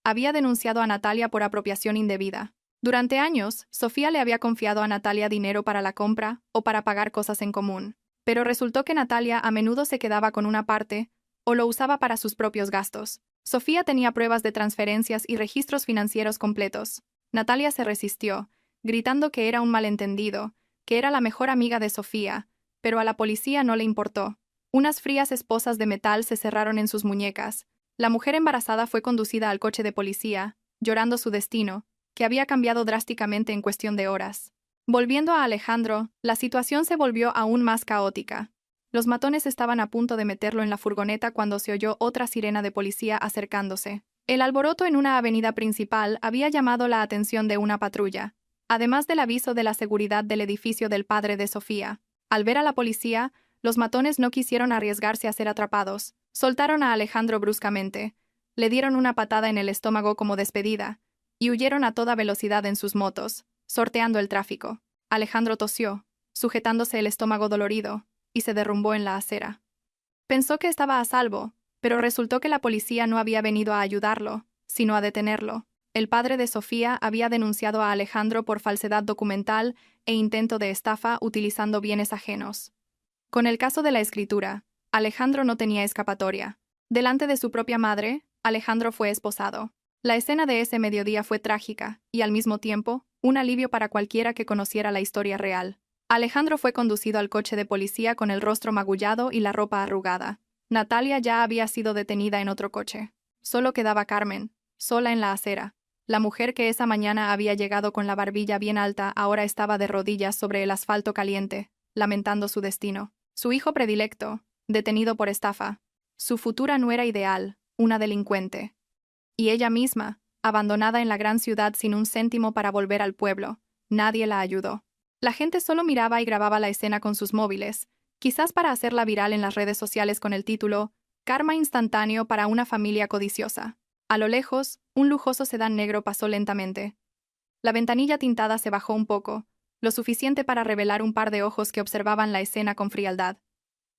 Había denunciado a Natalia por apropiación indebida. Durante años, Sofía le había confiado a Natalia dinero para la compra o para pagar cosas en común. Pero resultó que Natalia a menudo se quedaba con una parte o lo usaba para sus propios gastos. Sofía tenía pruebas de transferencias y registros financieros completos. Natalia se resistió, gritando que era un malentendido, que era la mejor amiga de Sofía, pero a la policía no le importó. Unas frías esposas de metal se cerraron en sus muñecas. La mujer embarazada fue conducida al coche de policía, llorando su destino, que había cambiado drásticamente en cuestión de horas. Volviendo a Alejandro, la situación se volvió aún más caótica. Los matones estaban a punto de meterlo en la furgoneta cuando se oyó otra sirena de policía acercándose. El alboroto en una avenida principal había llamado la atención de una patrulla, además del aviso de la seguridad del edificio del padre de Sofía. Al ver a la policía, los matones no quisieron arriesgarse a ser atrapados. Soltaron a Alejandro bruscamente, le dieron una patada en el estómago como despedida, y huyeron a toda velocidad en sus motos, sorteando el tráfico. Alejandro tosió, sujetándose el estómago dolorido, y se derrumbó en la acera. Pensó que estaba a salvo, pero resultó que la policía no había venido a ayudarlo, sino a detenerlo. El padre de Sofía había denunciado a Alejandro por falsedad documental e intento de estafa utilizando bienes ajenos. Con el caso de la escritura, Alejandro no tenía escapatoria. Delante de su propia madre, Alejandro fue esposado. La escena de ese mediodía fue trágica y, al mismo tiempo, un alivio para cualquiera que conociera la historia real. Alejandro fue conducido al coche de policía con el rostro magullado y la ropa arrugada. Natalia ya había sido detenida en otro coche. Solo quedaba Carmen, sola en la acera. La mujer que esa mañana había llegado con la barbilla bien alta ahora estaba de rodillas sobre el asfalto caliente, lamentando su destino. Su hijo predilecto, detenido por estafa. Su futura nuera ideal, una delincuente. Y ella misma, abandonada en la gran ciudad sin un céntimo para volver al pueblo. Nadie la ayudó. La gente solo miraba y grababa la escena con sus móviles, quizás para hacerla viral en las redes sociales con el título «Karma instantáneo para una familia codiciosa». A lo lejos, un lujoso sedán negro pasó lentamente. La ventanilla tintada se bajó un poco, lo suficiente para revelar un par de ojos que observaban la escena con frialdad.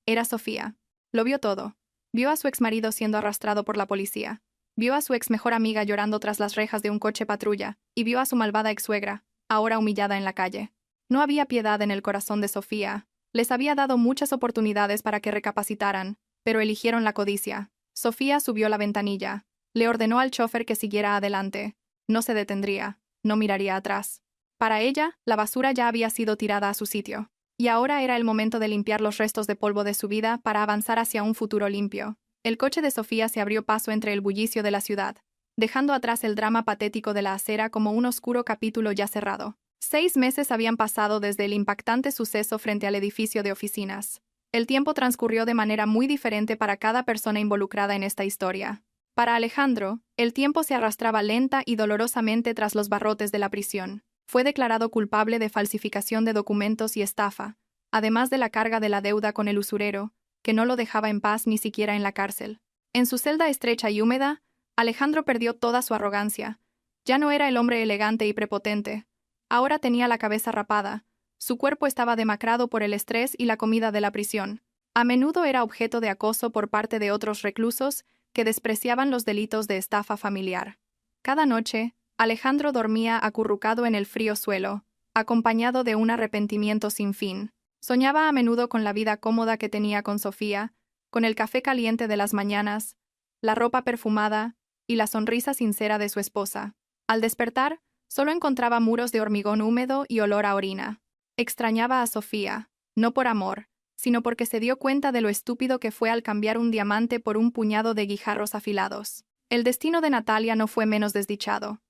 Era Sofía. Lo vio todo. Vio a su exmarido siendo arrastrado por la policía. Vio a su ex mejor amiga llorando tras las rejas de un coche patrulla, y vio a su malvada exsuegra, ahora humillada en la calle. No había piedad en el corazón de Sofía. Les había dado muchas oportunidades para que recapacitaran, pero eligieron la codicia. Sofía subió la ventanilla. Le ordenó al chofer que siguiera adelante. No se detendría, no miraría atrás. Para ella, la basura ya había sido tirada a su sitio. Y ahora era el momento de limpiar los restos de polvo de su vida para avanzar hacia un futuro limpio. El coche de Sofía se abrió paso entre el bullicio de la ciudad, dejando atrás el drama patético de la acera como un oscuro capítulo ya cerrado. 6 meses habían pasado desde el impactante suceso frente al edificio de oficinas. El tiempo transcurrió de manera muy diferente para cada persona involucrada en esta historia. Para Alejandro, el tiempo se arrastraba lenta y dolorosamente tras los barrotes de la prisión. Fue declarado culpable de falsificación de documentos y estafa, además de la carga de la deuda con el usurero, que no lo dejaba en paz ni siquiera en la cárcel. En su celda estrecha y húmeda, Alejandro perdió toda su arrogancia. Ya no era el hombre elegante y prepotente. Ahora tenía la cabeza rapada. Su cuerpo estaba demacrado por el estrés y la comida de la prisión. A menudo era objeto de acoso por parte de otros reclusos que despreciaban los delitos de estafa familiar. Cada noche, Alejandro dormía acurrucado en el frío suelo, acompañado de un arrepentimiento sin fin. Soñaba a menudo con la vida cómoda que tenía con Sofía, con el café caliente de las mañanas, la ropa perfumada y la sonrisa sincera de su esposa. Al despertar, solo encontraba muros de hormigón húmedo y olor a orina. Extrañaba a Sofía, no por amor, sino porque se dio cuenta de lo estúpido que fue al cambiar un diamante por un puñado de guijarros afilados. El destino de Natalia no fue menos desdichado.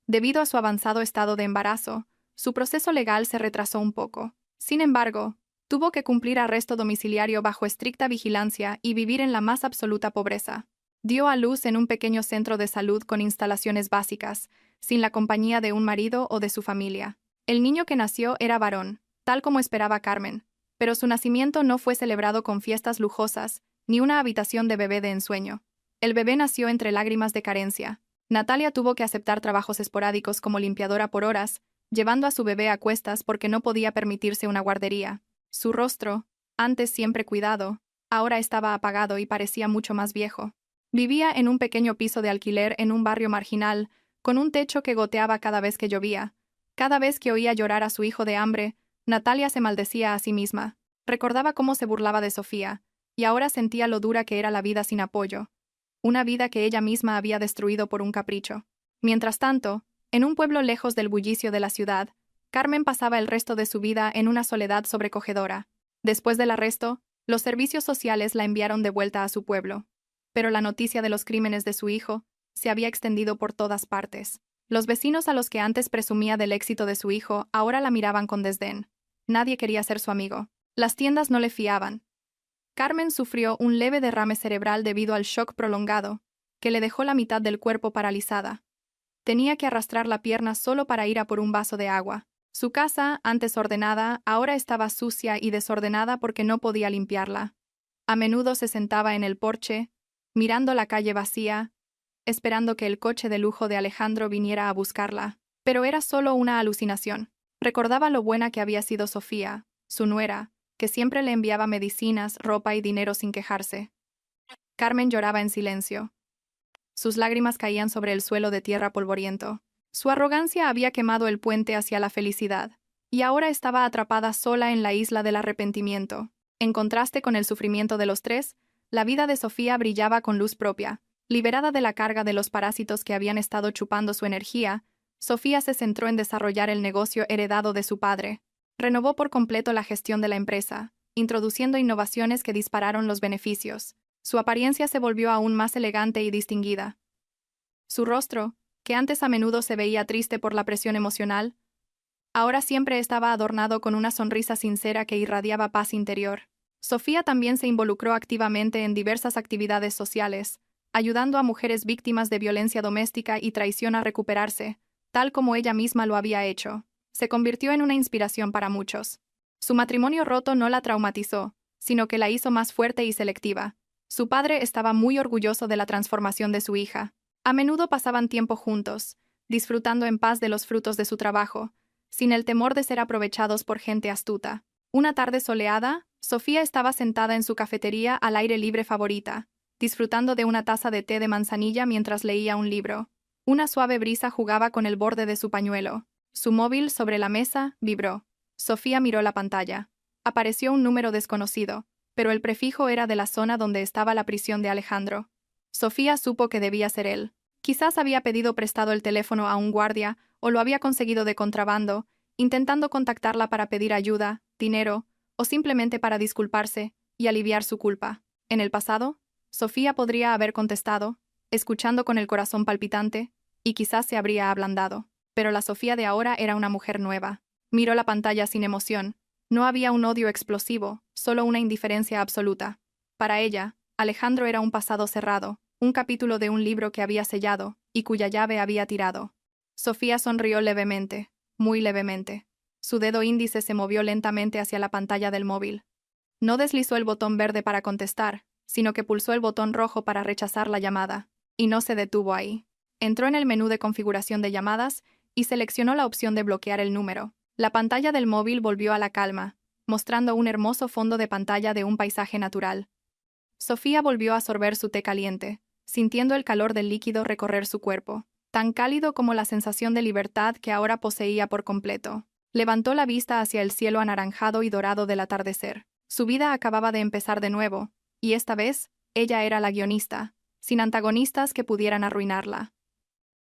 Debido a su avanzado estado de embarazo, su proceso legal se retrasó un poco. Sin embargo, tuvo que cumplir arresto domiciliario bajo estricta vigilancia y vivir en la más absoluta pobreza. Dio a luz en un pequeño centro de salud con instalaciones básicas, sin la compañía de un marido o de su familia. El niño que nació era varón, tal como esperaba Carmen, pero su nacimiento no fue celebrado con fiestas lujosas, ni una habitación de bebé de ensueño. El bebé nació entre lágrimas de carencia. Natalia tuvo que aceptar trabajos esporádicos como limpiadora por horas, llevando a su bebé a cuestas porque no podía permitirse una guardería. Su rostro, antes siempre cuidado, ahora estaba apagado y parecía mucho más viejo. Vivía en un pequeño piso de alquiler en un barrio marginal, con un techo que goteaba cada vez que llovía, Cada vez que oía llorar a su hijo de hambre, Natalia se maldecía a sí misma. Recordaba cómo se burlaba de Sofía, y ahora sentía lo dura que era la vida sin apoyo. Una vida que ella misma había destruido por un capricho. Mientras tanto, en un pueblo lejos del bullicio de la ciudad, Carmen pasaba el resto de su vida en una soledad sobrecogedora. Después del arresto, los servicios sociales la enviaron de vuelta a su pueblo. Pero la noticia de los crímenes de su hijo se había extendido por todas partes. Los vecinos a los que antes presumía del éxito de su hijo ahora la miraban con desdén. Nadie quería ser su amigo. Las tiendas no le fiaban. Carmen sufrió un leve derrame cerebral debido al shock prolongado, que le dejó la mitad del cuerpo paralizada. Tenía que arrastrar la pierna solo para ir a por un vaso de agua. Su casa, antes ordenada, ahora estaba sucia y desordenada porque no podía limpiarla. A menudo se sentaba en el porche, mirando la calle vacía, esperando que el coche de lujo de Alejandro viniera a buscarla. Pero era solo una alucinación. Recordaba lo buena que había sido Sofía, su nuera, que siempre le enviaba medicinas, ropa y dinero sin quejarse. Carmen lloraba en silencio. Sus lágrimas caían sobre el suelo de tierra polvoriento. Su arrogancia había quemado el puente hacia la felicidad, y ahora estaba atrapada sola en la isla del arrepentimiento. En contraste con el sufrimiento de los tres, la vida de Sofía brillaba con luz propia. Liberada de la carga de los parásitos que habían estado chupando su energía, Sofía se centró en desarrollar el negocio heredado de su padre. Renovó por completo la gestión de la empresa, introduciendo innovaciones que dispararon los beneficios. Su apariencia se volvió aún más elegante y distinguida. Su rostro, que antes a menudo se veía triste por la presión emocional, ahora siempre estaba adornado con una sonrisa sincera que irradiaba paz interior. Sofía también se involucró activamente en diversas actividades sociales, ayudando a mujeres víctimas de violencia doméstica y traición a recuperarse, tal como ella misma lo había hecho. Se convirtió en una inspiración para muchos. Su matrimonio roto no la traumatizó, sino que la hizo más fuerte y selectiva. Su padre estaba muy orgulloso de la transformación de su hija. A menudo pasaban tiempo juntos, disfrutando en paz de los frutos de su trabajo, sin el temor de ser aprovechados por gente astuta. Una tarde soleada, Sofía estaba sentada en su cafetería al aire libre favorita, disfrutando de una taza de té de manzanilla mientras leía un libro. Una suave brisa jugaba con el borde de su pañuelo. Su móvil sobre la mesa vibró. Sofía miró la pantalla. Apareció un número desconocido, pero el prefijo era de la zona donde estaba la prisión de Alejandro. Sofía supo que debía ser él. Quizás había pedido prestado el teléfono a un guardia o lo había conseguido de contrabando, intentando contactarla para pedir ayuda, dinero, o simplemente para disculparse y aliviar su culpa. En el pasado, Sofía podría haber contestado, escuchando con el corazón palpitante, y quizás se habría ablandado. Pero la Sofía de ahora era una mujer nueva. Miró la pantalla sin emoción. No había un odio explosivo, solo una indiferencia absoluta. Para ella, Alejandro era un pasado cerrado, un capítulo de un libro que había sellado y cuya llave había tirado. Sofía sonrió levemente, muy levemente. Su dedo índice se movió lentamente hacia la pantalla del móvil. No deslizó el botón verde para contestar, sino que pulsó el botón rojo para rechazar la llamada. Y no se detuvo ahí. Entró en el menú de configuración de llamadas y seleccionó la opción de bloquear el número. La pantalla del móvil volvió a la calma, mostrando un hermoso fondo de pantalla de un paisaje natural. Sofía volvió a sorber su té caliente, sintiendo el calor del líquido recorrer su cuerpo, tan cálido como la sensación de libertad que ahora poseía por completo. Levantó la vista hacia el cielo anaranjado y dorado del atardecer. Su vida acababa de empezar de nuevo, y esta vez, ella era la guionista, sin antagonistas que pudieran arruinarla.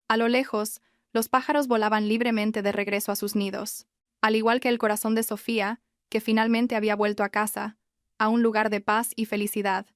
A lo lejos, los pájaros volaban libremente de regreso a sus nidos, al igual que el corazón de Sofía, que finalmente había vuelto a casa, a un lugar de paz y felicidad.